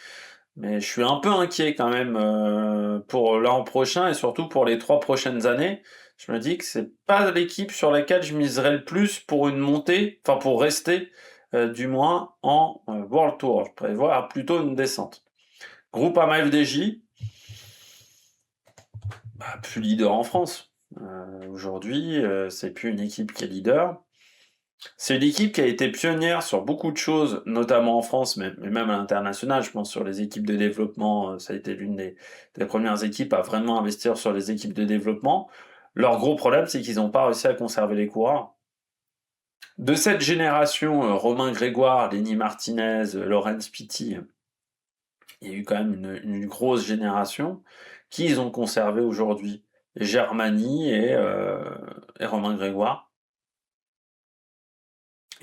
Mais je suis un peu inquiet quand même pour l'an prochain et surtout pour les 3 prochaines années. Je me dis que c'est pas l'équipe sur laquelle je miserais le plus pour une montée, enfin pour rester du moins en World Tour. Je prévois plutôt une descente. Groupe AMA FDJ, plus leader en France. Aujourd'hui, c'est plus une équipe qui est leader. C'est une équipe qui a été pionnière sur beaucoup de choses, notamment en France, mais même à l'international. Je pense sur les équipes de développement, ça a été l'une des premières équipes à vraiment investir sur les équipes de développement. Leur gros problème, c'est qu'ils n'ont pas réussi à conserver les coureurs. De cette génération, Romain Grégoire, Lenny Martinez, Laurence Pitty, il y a eu quand même une grosse génération qui ils ont conservé aujourd'hui. Germany et Romain Grégoire.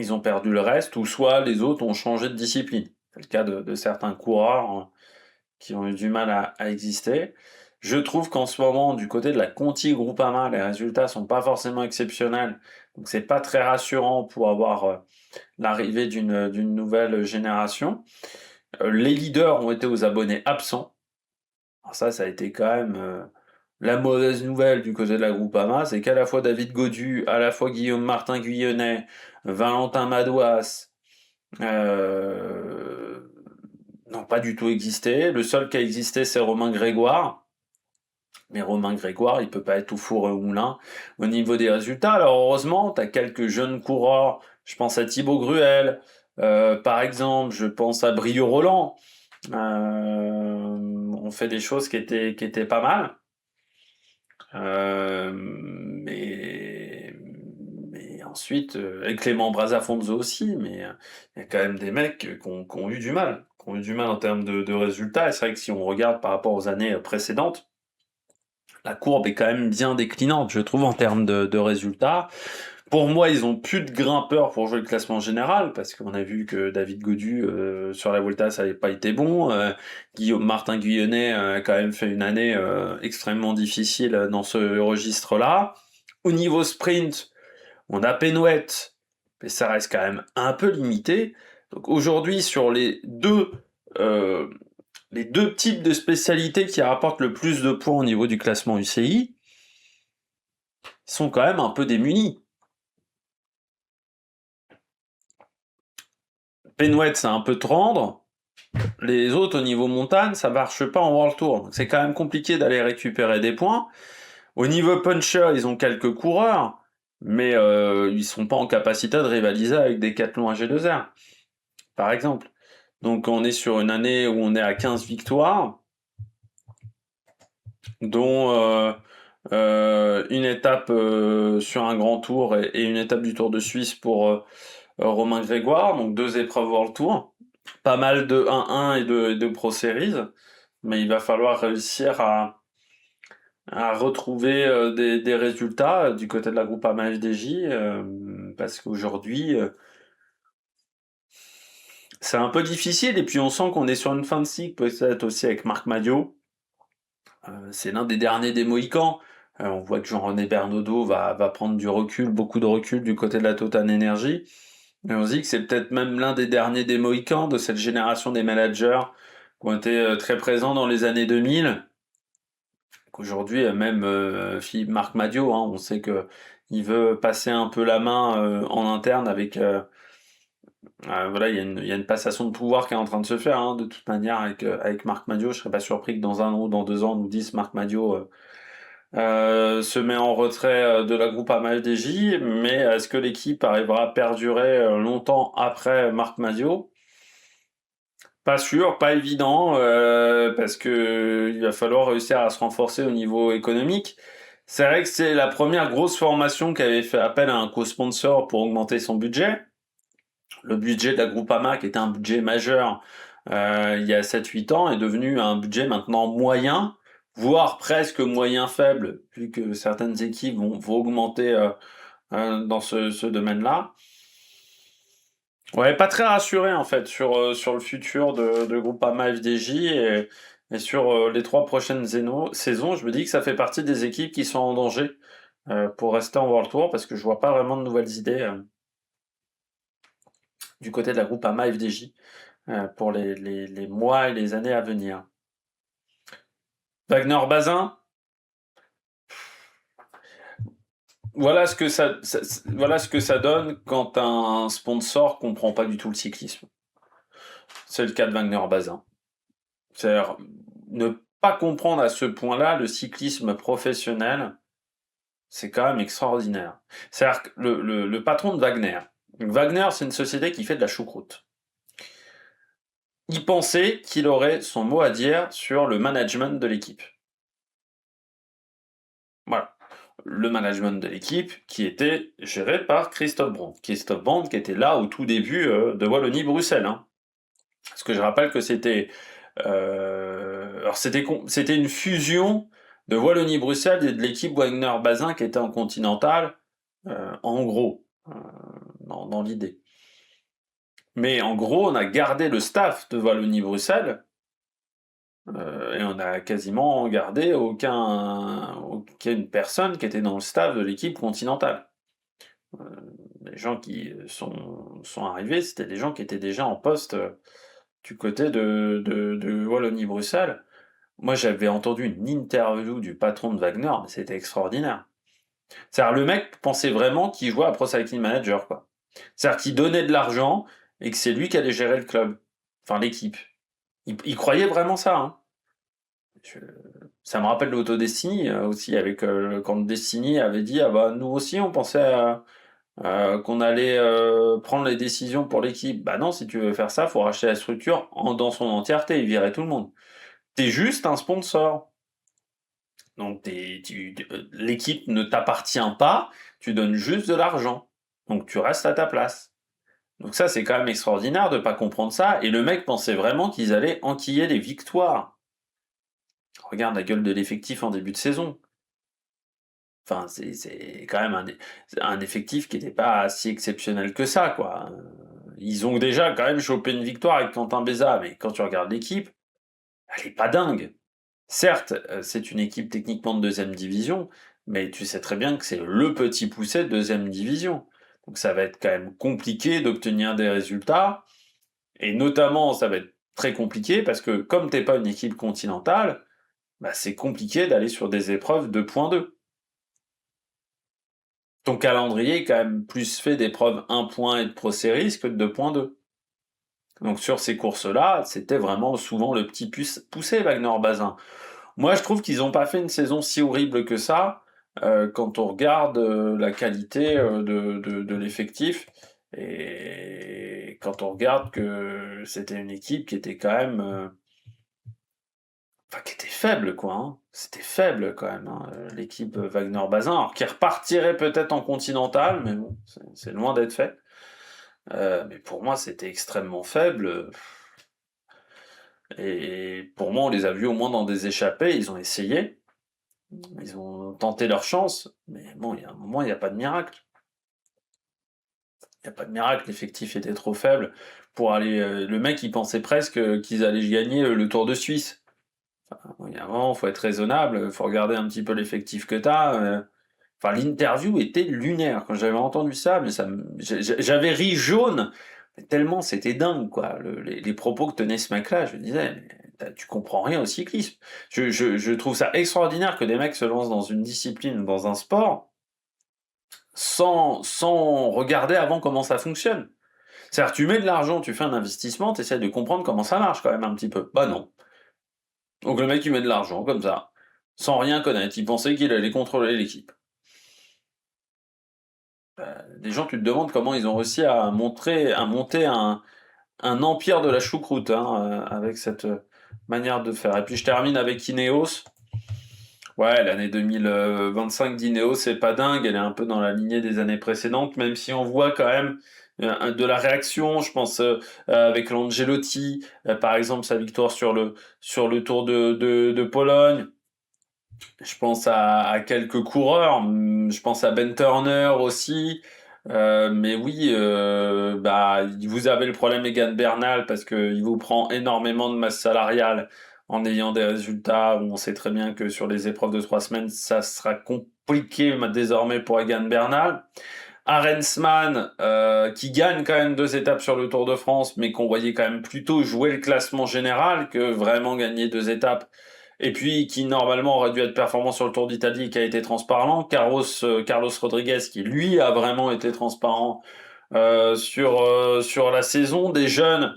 Ils ont perdu le reste, ou soit les autres ont changé de discipline. C'est le cas de certains coureurs qui ont eu du mal à exister. Je trouve qu'en ce moment, du côté de la Conti Groupama, les résultats sont pas forcément exceptionnels, donc c'est pas très rassurant pour avoir l'arrivée d'une nouvelle génération. Les leaders ont été aux abonnés absents. Alors ça a été quand même la mauvaise nouvelle du côté de la Groupama, c'est qu'à la fois David Godu, à la fois Guillaume Martin Guyonnet, Valentin Madouas, euh, n'ont pas du tout existé. Le seul qui a existé, c'est Romain Grégoire. Mais Romain Grégoire, il peut pas être au four au moulin au niveau des résultats. Alors heureusement, tu as quelques jeunes coureurs. Je pense à Thibaut Gruel, par exemple. Je pense à Brio Roland. On fait des choses qui étaient pas mal. Mais ensuite, et Clément Brazafonzo aussi, mais il y a quand même des mecs qui ont eu du mal, qui ont eu du mal en termes de résultats. Et c'est vrai que si on regarde par rapport aux années précédentes, la courbe est quand même bien déclinante, je trouve, en termes de résultats. Pour moi, ils ont plus de grimpeurs pour jouer le classement général, parce qu'on a vu que David Godu, sur la Volta, ça n'avait pas été bon. Guillaume Martin Guyonnet a quand même fait une année extrêmement difficile dans ce registre-là. Au niveau sprint, on a Penouet, mais ça reste quand même un peu limité. Donc aujourd'hui, sur euh, les deux types de spécialités qui rapportent le plus de points au niveau du classement UCI, ils sont quand même un peu démunis. Penouet, c'est un peu rendre. Les autres, au niveau montagne, ça marche pas en World Tour. Donc c'est quand même compliqué d'aller récupérer des points. Au niveau puncher, ils ont quelques coureurs, mais ils sont pas en capacité de rivaliser avec des Decathlon AG2R, par exemple. Donc on est sur une année où on est à 15 victoires, dont une étape sur un grand tour et une étape du Tour de Suisse pour Romain Grégoire, donc 2 épreuves World Tour. Pas mal de 1-1 et de Pro Series, mais il va falloir réussir à retrouver des résultats du côté de la Groupama FDJ, parce qu'aujourd'hui, c'est un peu difficile, et puis on sent qu'on est sur une fin de cycle, peut-être aussi avec Marc Madiot. C'est l'un des derniers des Mohicans. On voit que Jean-René Bernaudot va prendre du recul, beaucoup de recul du côté de la Total Energy. Et on se dit que c'est peut-être même l'un des derniers des Mohicans de cette génération des managers qui ont été très présents dans les années 2000. Qu'aujourd'hui, même Philippe Marc Madiot, hein, on sait que il veut passer un peu la main en interne avec voilà, il y a une passation de pouvoir qui est en train de se faire, hein, de toute manière avec Marc Madiot. Je serais pas surpris que dans 1 an ou dans 2 ans, on nous dise Marc Madiot se met en retrait de la Groupama FDJ, mais est-ce que l'équipe arrivera à perdurer longtemps après Marc Madiot? Pas sûr, pas évident, parce que il va falloir réussir à se renforcer au niveau économique. C'est vrai que c'est la première grosse formation qui avait fait appel à un co-sponsor pour augmenter son budget. Le budget de la Groupama, qui était un budget majeur il y a 7-8 ans, est devenu un budget maintenant moyen, voire presque moyen faible, vu que certaines équipes vont augmenter dans ce domaine-là. Ouais, pas très rassuré en fait sur le futur de Groupama FDJ et sur les 3 prochaines saisons. Je me dis que ça fait partie des équipes qui sont en danger pour rester en World Tour, parce que je vois pas vraiment de nouvelles idées du côté de la Groupama FDJ pour les mois et les années à venir. Wagner Bazin, voilà ce que ça donne quand un sponsor comprend pas du tout le cyclisme. C'est le cas de Wagner Bazin. C'est-à-dire ne pas comprendre à ce point-là le cyclisme professionnel, c'est quand même extraordinaire. C'est-à-dire que le patron de Wagner, c'est une société qui fait de la choucroute. Il pensait qu'il aurait son mot à dire sur le management de l'équipe. Voilà. Le management de l'équipe qui était géré par Christophe Brand. Christophe Brand qui était là au tout début de Wallonie-Bruxelles. Hein. Parce que je rappelle que alors c'était une fusion de Wallonie-Bruxelles et de l'équipe Wagner-Bazin qui était en continental, en gros, dans l'idée. Mais en gros, on a gardé le staff de Wallonie-Bruxelles, Et on a quasiment gardé aucune personne qui était dans le staff de l'équipe continentale. Les gens qui sont arrivés, c'était des gens qui étaient déjà en poste du côté de Wallonie-Bruxelles. Moi, j'avais entendu une interview du patron de Wagner, mais c'était extraordinaire. C'est-à-dire, le mec pensait vraiment qu'il jouait à Pro Cycling Manager, quoi. C'est-à-dire qu'il donnait de l'argent et que c'est lui qui allait gérer le club. Enfin, l'équipe. Il croyait vraiment ça, hein. Je- Ça me rappelle l'Autodestiny aussi, avec quand Destiny avait dit ah bah nous aussi on pensait qu'on allait prendre les décisions pour l'équipe. Bah non, si tu veux faire ça, faut racheter la structure dans son entièreté et virer tout le monde. T'es juste un sponsor. Donc l'équipe ne t'appartient pas, tu donnes juste de l'argent. Donc tu restes à ta place. Donc ça, c'est quand même extraordinaire de pas comprendre ça. Et le mec pensait vraiment qu'ils allaient enquiller les victoires. Regarde la gueule de l'effectif en début de saison. Enfin, c'est quand même un effectif qui n'était pas si exceptionnel que ça, quoi. Ils ont déjà quand même chopé une victoire avec Quentin Béza, mais quand tu regardes l'équipe, elle est pas dingue. Certes, c'est une équipe techniquement de deuxième division, mais tu sais très bien que c'est le petit poussé de deuxième division. Donc ça va être quand même compliqué d'obtenir des résultats, et notamment ça va être très compliqué parce que comme t'es pas une équipe continentale, bah, c'est compliqué d'aller sur des épreuves de point 2. Ton calendrier est quand même plus fait d'épreuves 1 point et de Pro Series que de 2.2. Donc sur ces courses-là, c'était vraiment souvent le petit poussé Wagner-Bazin. Moi, je trouve qu'ils n'ont pas fait une saison si horrible que ça quand on regarde la qualité de l'effectif et quand on regarde que c'était une équipe qui était quand même, enfin qui était faible quoi. Hein. C'était faible quand même hein, l'équipe Wagner-Bazin, alors qui repartirait peut-être en continental, mais bon, c'est loin d'être fait. Mais pour moi, c'était extrêmement faible. Et pour moi, on les a vus au moins dans des échappées. Ils ont essayé. Ils ont tenté leur chance. Mais bon, il y a un moment, il n'y a pas de miracle. Il n'y a pas de miracle. L'effectif était trop faible pour aller. Le mec, il pensait presque qu'ils allaient gagner le Tour de Suisse. Enfin, il y a un moment, il faut être raisonnable. Il faut regarder un petit peu l'effectif que tu as. Enfin, l'interview était lunaire. Quand j'avais entendu ça, mais j'avais ri jaune. Tellement c'était dingue, quoi. Les propos que tenait ce mec-là, je me disais, mais tu comprends rien au cyclisme. Je trouve ça extraordinaire que des mecs se lancent dans une discipline, dans un sport, sans regarder avant comment ça fonctionne. C'est-à-dire, tu mets de l'argent, tu fais un investissement, tu essaies de comprendre comment ça marche quand même un petit peu. Bah non. Donc le mec, il met de l'argent, comme ça, sans rien connaître. Il pensait qu'il allait contrôler l'équipe. Des gens, tu te demandes comment ils ont réussi à monter un empire de la choucroute hein, avec cette manière de faire. Et puis je termine avec Ineos. Ouais, l'année 2025 d'Ineos, c'est pas dingue, elle est un peu dans la lignée des années précédentes, même si on voit quand même de la réaction, je pense avec l'Angelotti, par exemple sa victoire sur le Tour de Pologne. Je pense à quelques coureurs, je pense à Ben Turner aussi. Mais oui, bah, vous avez le problème Egan Bernal parce qu'il vous prend énormément de masse salariale en ayant des résultats où on sait très bien que sur les épreuves de 3 semaines, ça sera compliqué désormais pour Egan Bernal. Arensman, qui gagne quand même 2 étapes sur le Tour de France, mais qu'on voyait quand même plutôt jouer le classement général que vraiment gagner 2 étapes et puis qui normalement aurait dû être performant sur le Tour d'Italie et qui a été transparent. Carlos Rodriguez qui lui a vraiment été transparent sur la saison. Des jeunes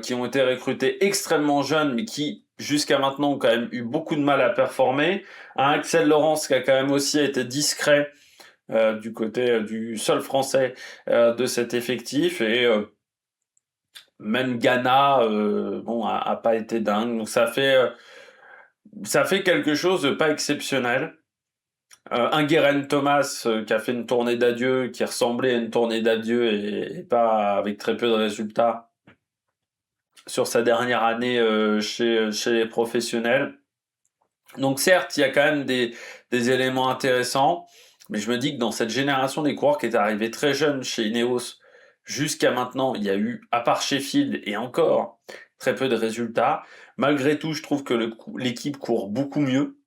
qui ont été recrutés extrêmement jeunes mais qui jusqu'à maintenant ont quand même eu beaucoup de mal à performer. Un Axel Laurence qui a quand même aussi été discret du côté du seul français de cet effectif et même Ghana bon a pas été dingue donc ça fait quelque chose de pas exceptionnel. Un Guérin Thomas qui a fait une tournée d'adieu, qui ressemblait à une tournée d'adieu et pas avec très peu de résultats sur sa dernière année chez les professionnels. Donc certes, il y a quand même des éléments intéressants, mais je me dis que dans cette génération des coureurs qui est arrivée très jeune chez Ineos, jusqu'à maintenant, il y a eu, à part Sheffield et encore, très peu de résultats. Malgré tout, je trouve que l'équipe court beaucoup mieux.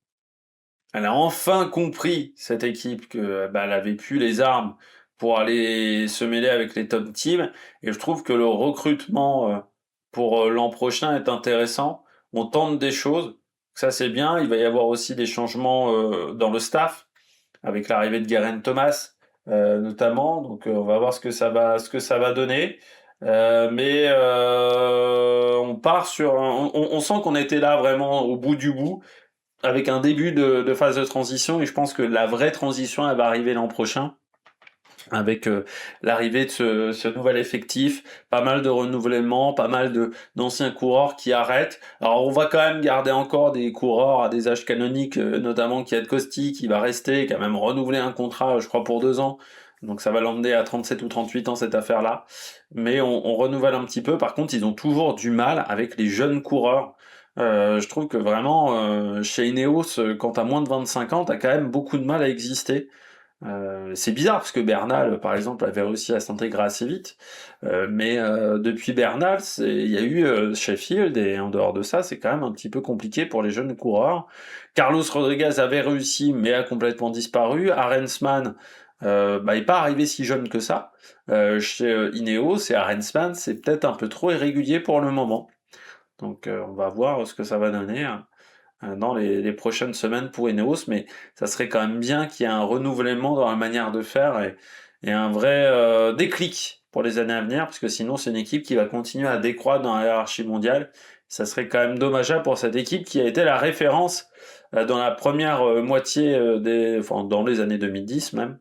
Elle a enfin compris, cette équipe, que bah, elle avait plus les armes pour aller se mêler avec les top teams. Et je trouve que le recrutement pour l'an prochain est intéressant. On tente des choses, ça c'est bien. Il va y avoir aussi des changements dans le staff, avec l'arrivée de Geraint Thomas notamment. Donc on va voir ce que ça va donner. Mais on part sur, on sent qu'on était là vraiment au bout du bout, avec un début de phase de transition, et je pense que la vraie transition, elle va arriver l'an prochain, avec l'arrivée de ce nouvel effectif, pas mal de renouvellement, pas mal d'anciens coureurs qui arrêtent. Alors on va quand même garder encore des coureurs à des âges canoniques, notamment Kwiatkowski qui va rester, qui a même renouvelé un contrat, je crois, pour 2 ans. Donc ça va l'emmener à 37 ou 38 ans, cette affaire-là. Mais on renouvelle un petit peu. Par contre, ils ont toujours du mal avec les jeunes coureurs. Je trouve que vraiment, chez Ineos, quand t'as moins de 25 ans, t'as quand même beaucoup de mal à exister. C'est bizarre parce que Bernal, par exemple, avait réussi à s'intégrer assez vite, mais depuis Bernal, il y a eu Sheffield, et en dehors de ça, c'est quand même un petit peu compliqué pour les jeunes coureurs. Carlos Rodriguez avait réussi, mais a complètement disparu. Arensman, bah, est pas arrivé si jeune que ça. Chez Ineos, et Arensman, c'est peut-être un peu trop irrégulier pour le moment. Donc on va voir ce que ça va donner dans les prochaines semaines pour Ineos, mais ça serait quand même bien qu'il y ait un renouvellement dans la manière de faire, et un vrai déclic pour les années à venir, parce que sinon c'est une équipe qui va continuer à décroître dans la hiérarchie mondiale. Ça serait quand même dommageable pour cette équipe qui a été la référence dans la première moitié enfin dans les années 2010 même,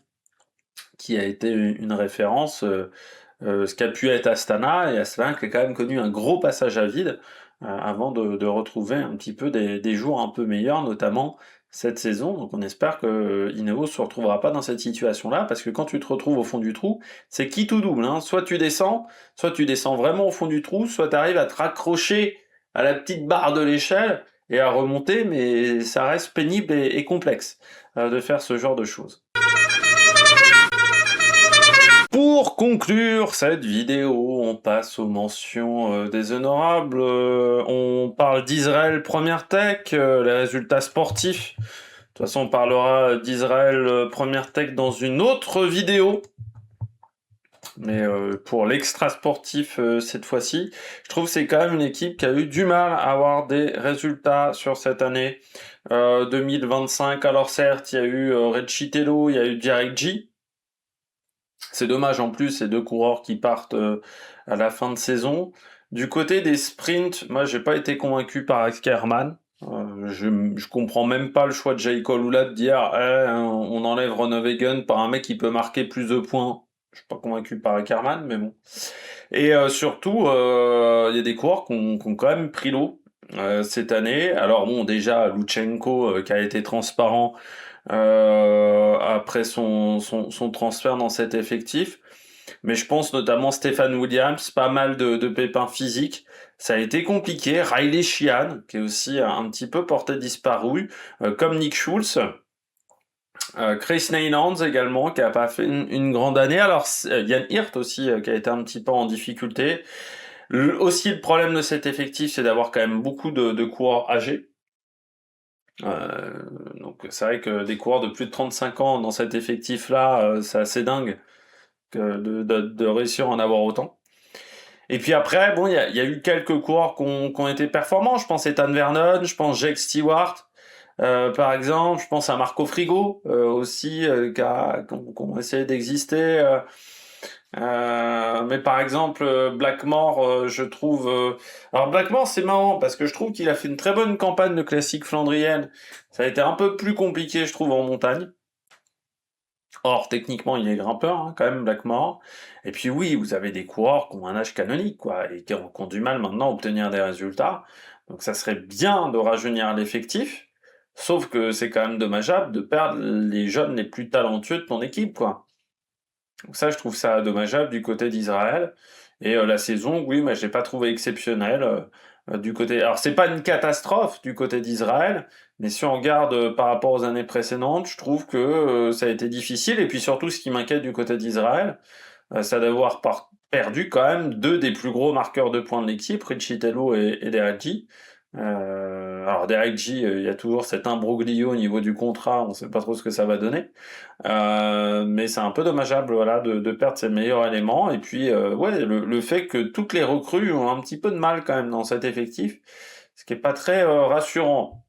qui a été une référence. Ce qu'a pu être Astana, et Astana qui a quand même connu un gros passage à vide avant de retrouver un petit peu des jours un peu meilleurs, notamment cette saison. Donc on espère que Ineos se retrouvera pas dans cette situation-là, parce que quand tu te retrouves au fond du trou, c'est qui tout double, hein. Soit tu descends vraiment au fond du trou, soit tu arrives à te raccrocher à la petite barre de l'échelle et à remonter, mais ça reste pénible et complexe de faire ce genre de choses. Pour conclure cette vidéo, on passe aux mentions déshonorables. On parle d'Israël Première Tech, les résultats sportifs. De toute façon, on parlera d'Israël Première Tech dans une autre vidéo. Mais pour l'extra sportif cette fois-ci, je trouve que c'est quand même une équipe qui a eu du mal à avoir des résultats sur cette année 2025. Alors certes, il y a eu Recitello, il y a eu Derek G. C'est dommage en plus, ces deux coureurs qui partent à la fin de saison. Du côté des sprints, moi j'ai pas été convaincu par Ackermann. Je comprends même pas le choix de Jay Colula de dire on enlève Groenewegen par un mec qui peut marquer plus de points. Je suis pas convaincu par Ackermann, mais bon. Et surtout, il y a des coureurs qui ont quand même pris l'eau cette année. Alors bon, déjà Lutsenko qui a été transparent après son transfert dans cet effectif. Mais je pense notamment Stéphane Williams, pas mal de pépins physiques. Ça a été compliqué. Riley Sheehan, qui est aussi un petit peu porté disparu, comme Nick Schulz. Chris Neylands également, qui a pas fait une grande année. Alors, Yann Hirt aussi, qui a été un petit peu en difficulté. Aussi, le problème de cet effectif, c'est d'avoir quand même beaucoup de coureurs âgés. Donc c'est vrai que des coureurs de plus de 35 ans dans cet effectif-là, c'est assez dingue de réussir à en avoir autant. Et puis après, bon, il y a eu quelques coureurs qui ont été performants. Je pense Ethan Vernon, je pense Jake Stewart, par exemple. Je pense à Marco Frigo aussi, qui ont essayé d'exister. Mais par exemple, Blackmore, je trouve... Alors Blackmore, c'est marrant, parce que je trouve qu'il a fait une très bonne campagne de classique flandrienne. Ça a été un peu plus compliqué, je trouve, en montagne. Or, techniquement, il est grimpeur, hein, quand même, Blackmore. Et puis oui, vous avez des coureurs qui ont un âge canonique, quoi, et qui ont du mal maintenant à obtenir des résultats. Donc ça serait bien de rajeunir l'effectif, sauf que c'est quand même dommageable de perdre les jeunes les plus talentueux de ton équipe, quoi. Donc ça, je trouve ça dommageable du côté d'Israël. Et la saison, oui, mais je l'ai pas trouvé exceptionnelle du côté. Alors c'est pas une catastrophe du côté d'Israël, mais si on regarde par rapport aux années précédentes, je trouve que ça a été difficile. Et puis surtout, ce qui m'inquiète du côté d'Israël, c'est d'avoir perdu quand même deux des plus gros marqueurs de points de l'équipe, Richitello et Dereggi. Alors Dereggi, il y a toujours cet imbroglio au niveau du contrat, on sait pas trop ce que ça va donner. Mais c'est un peu dommageable, voilà, de perdre ses meilleurs éléments. Et puis, ouais, le fait que toutes les recrues ont un petit peu de mal quand même dans cet effectif, ce qui est pas très rassurant.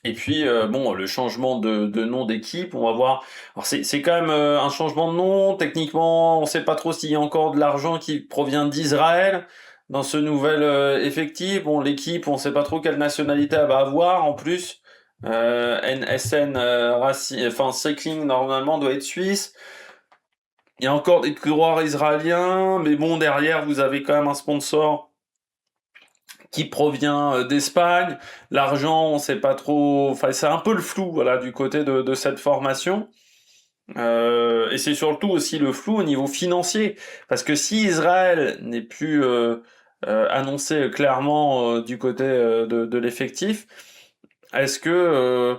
Et puis, bon, le changement de nom d'équipe, on va voir. Alors, c'est quand même un changement de nom. Techniquement, on sait pas trop s'il y a encore de l'argent qui provient d'Israël dans ce nouvel effectif. Bon, l'équipe, on sait pas trop quelle nationalité elle va avoir. En plus, NSN enfin, Cycling, normalement, doit être suisse. Il y a encore des coureurs israéliens, mais bon, derrière, vous avez quand même un sponsor qui provient d'Espagne. L'argent, on sait pas trop. Enfin, c'est un peu le flou, voilà, du côté de cette formation. Et c'est surtout aussi le flou au niveau financier, parce que si Israël n'est plus annoncé clairement du côté de l'effectif, est-ce que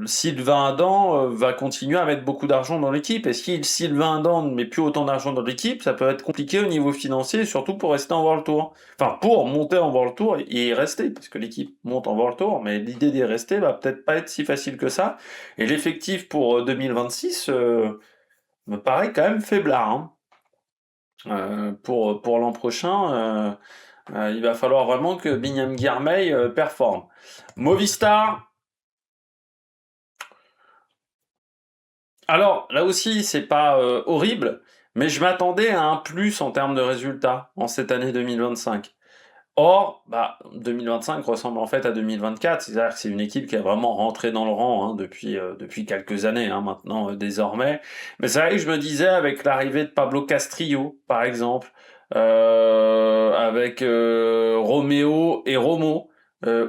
Sylvain Adam va continuer à mettre beaucoup d'argent dans l'équipe? Et si Sylvain Adam ne met plus autant d'argent dans l'équipe, ça peut être compliqué au niveau financier, surtout pour rester en World Tour. Enfin, pour monter en World Tour et y rester, parce que l'équipe monte en World Tour, mais l'idée d'y rester va peut-être pas être si facile que ça. Et l'effectif pour 2026 me paraît quand même faiblard, hein. Pour l'an prochain, il va falloir vraiment que Binyam Girmay performe. Movistar, alors là aussi c'est pas horrible, mais je m'attendais à un plus en termes de résultats en cette année 2025. Or, 2025 ressemble en fait à 2024, c'est-à-dire que c'est une équipe qui est vraiment rentrée dans le rang hein, depuis quelques années hein, maintenant désormais. Mais c'est vrai que je me disais avec l'arrivée de Pablo Castrillo, par exemple, avec Roméo et Romo,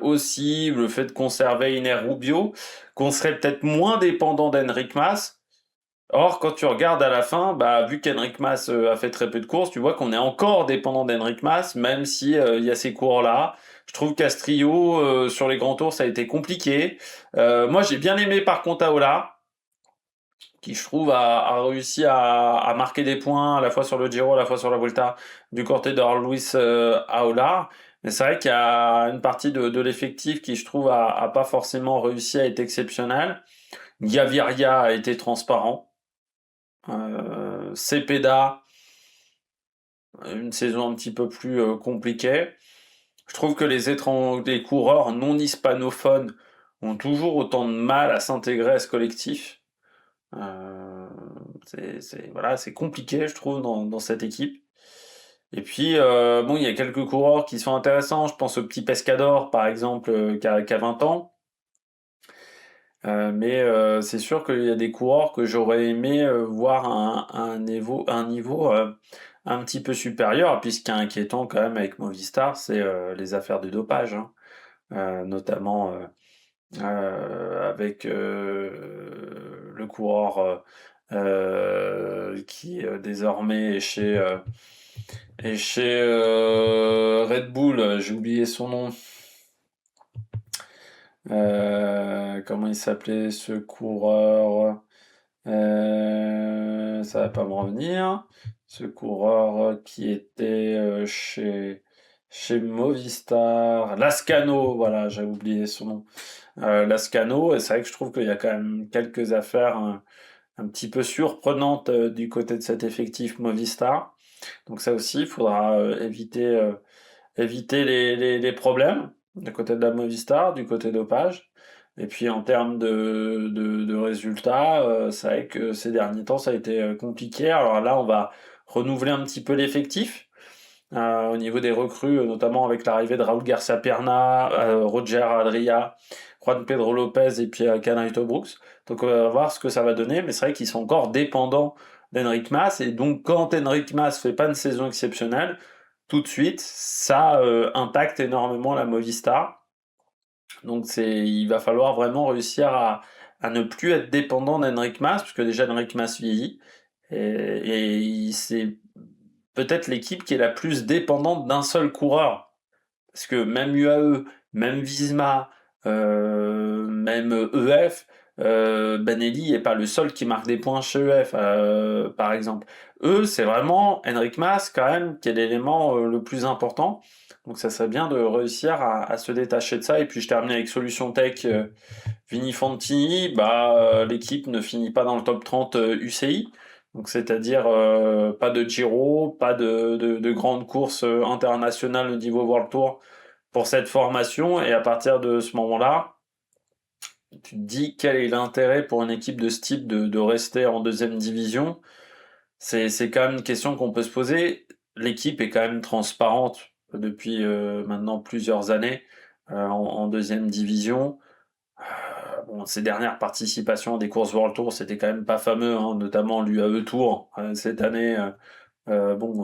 aussi le fait de conserver Iner Rubio, qu'on serait peut-être moins dépendant d'Enric Mas. Or, quand tu regardes à la fin, vu qu'Henrik Mas a fait très peu de courses, tu vois qu'on est encore dépendant d'Henrik Mas, même si il y a ces cours-là. Je trouve Castrillo, sur les grands tours, ça a été compliqué. Moi, j'ai bien aimé par contre Aola, qui je trouve a réussi à marquer des points à la fois sur le Giro, à la fois sur la Volta, du côté de Luis Aola. Mais c'est vrai qu'il y a une partie de l'effectif qui, je trouve, a pas forcément réussi à être exceptionnelle. Gaviria a été transparent. Cepeda, une saison un petit peu plus compliquée. Je trouve que les coureurs non hispanophones ont toujours autant de mal à s'intégrer à ce collectif. Voilà, c'est compliqué, je trouve, dans cette équipe. Et puis, bon, il y a quelques coureurs qui sont intéressants. Je pense au petit Pescador, par exemple, qui a 20 ans. Mais c'est sûr qu'il y a des coureurs que j'aurais aimé voir un niveau un petit peu supérieur. Puis ce qui est inquiétant quand même avec Movistar, c'est les affaires de dopage, hein. Notamment avec le coureur qui désormais est chez Red Bull. J'ai oublié son nom. Comment il s'appelait ce coureur? Ça va pas me revenir. Ce coureur qui était chez Movistar, Lascano, voilà, j'ai oublié son nom. Lascano, et c'est vrai que je trouve qu'il y a quand même quelques affaires un petit peu surprenantes du côté de cet effectif Movistar. Donc ça aussi, il faudra éviter les problèmes du côté de la Movistar, du côté dopage. Et puis en termes de résultats, c'est vrai que ces derniers temps, ça a été compliqué. Alors là, on va renouveler un petit peu l'effectif au niveau des recrues, notamment avec l'arrivée de Raúl Garcia Perna, Roger Adria, Juan Pedro Lopez et puis Canaito Brooks. Donc on va voir ce que ça va donner, mais c'est vrai qu'ils sont encore dépendants d'Henrik Mas, et donc quand Henrik Mas fait pas une saison exceptionnelle, tout de suite, ça impacte énormément la Movistar. Donc il va falloir vraiment réussir à ne plus être dépendant d'Henrik Mas, puisque déjà Henrik Mas vieillit, et c'est peut-être l'équipe qui est la plus dépendante d'un seul coureur. Parce que même UAE, même Visma, même EF, Benelli est pas le seul qui marque des points chez EF, par exemple. Eux, c'est vraiment Henrik Mas, quand même, qui est l'élément le plus important. Donc ça serait bien de réussir à se détacher de ça. Et puis je termine avec Solution Tech, Vini Fantini. L'équipe ne finit pas dans le top 30 UCI. Donc c'est-à-dire pas de Giro, pas de grandes courses internationales au niveau World Tour pour cette formation. Et à partir de ce moment-là, tu te dis quel est l'intérêt pour une équipe de ce type de rester en deuxième division. C'est quand même une question qu'on peut se poser. L'équipe est quand même transparente depuis maintenant plusieurs années en deuxième division. Bon, ces dernières participations des courses World Tour, c'était quand même pas fameux, hein, notamment l'UAE Tour. Cette année,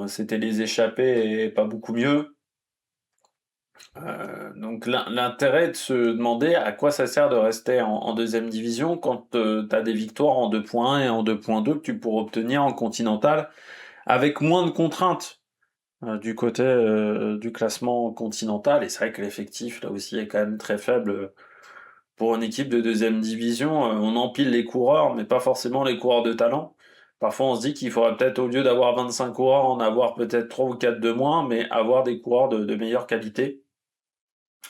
c'était les échappés et pas beaucoup mieux. Donc l'intérêt de se demander à quoi ça sert de rester en deuxième division quand tu as des victoires en 2.1 et en 2.2 que tu pourras obtenir en continental avec moins de contraintes du côté du classement continental. Et c'est vrai que l'effectif là aussi est quand même très faible pour une équipe de deuxième division. On empile les coureurs, mais pas forcément les coureurs de talent. Parfois on se dit qu'il faudrait peut-être, au lieu d'avoir 25 coureurs, en avoir peut-être 3 ou 4 de moins, mais avoir des coureurs de meilleure qualité.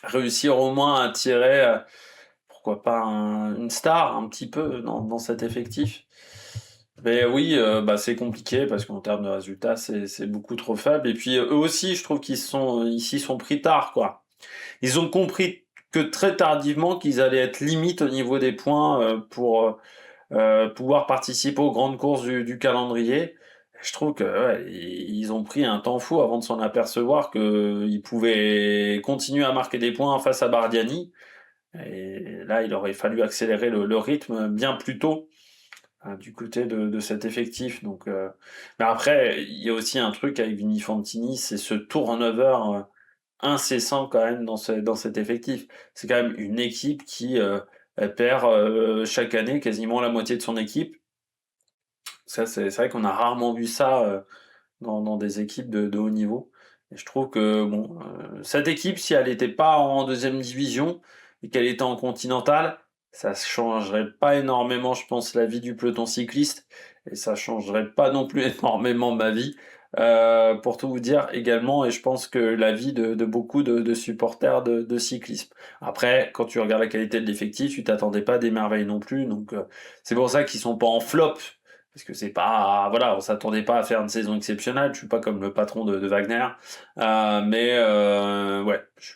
Réussir au moins à attirer, pourquoi pas une star un petit peu dans cet effectif. Mais oui, c'est compliqué parce qu'en termes de résultats, c'est beaucoup trop faible. Et puis eux aussi, je trouve qu'ils s'y sont pris tard, quoi. Ils ont compris que très tardivement qu'ils allaient être limite au niveau des points pour pouvoir participer aux grandes courses du calendrier. Je trouve que ouais, ils ont pris un temps fou avant de s'en apercevoir qu'ils pouvaient continuer à marquer des points face à Bardiani. Et là, il aurait fallu accélérer le rythme bien plus tôt du côté de cet effectif. Donc, mais après, il y a aussi un truc avec Vini Fantini, c'est ce turnover incessant quand même dans cet effectif. C'est quand même une équipe qui elle perd chaque année quasiment la moitié de son équipe. Ça, c'est vrai qu'on a rarement vu ça dans des équipes de haut niveau. Et je trouve que bon, cette équipe, si elle n'était pas en deuxième division et qu'elle était en continentale, ça changerait pas énormément, je pense, la vie du peloton cycliste. Et ça changerait pas non plus énormément ma vie. Pour tout vous dire également, et je pense que la vie de beaucoup de supporters de cyclisme. Après, quand tu regardes la qualité de l'effectif, tu t'attendais pas à des merveilles non plus. Donc c'est pour ça qu'ils sont pas en flop. Parce que c'est pas, voilà, on s'attendait pas à faire une saison exceptionnelle. Je suis pas comme le patron de Wagner, ouais, je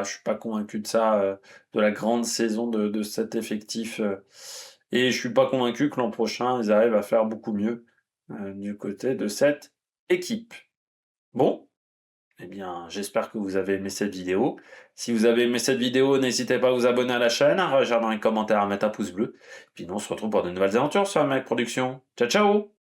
suis pas convaincu de ça, de la grande saison de cet effectif, et je suis pas convaincu que l'an prochain ils arrivent à faire beaucoup mieux du côté de cette équipe. Bon, eh bien, j'espère que vous avez aimé cette vidéo. Si vous avez aimé cette vidéo, n'hésitez pas à vous abonner à la chaîne, à regarder dans les commentaires, à mettre un pouce bleu. Puis nous, on se retrouve pour de nouvelles aventures sur Mec Production. Ciao, ciao!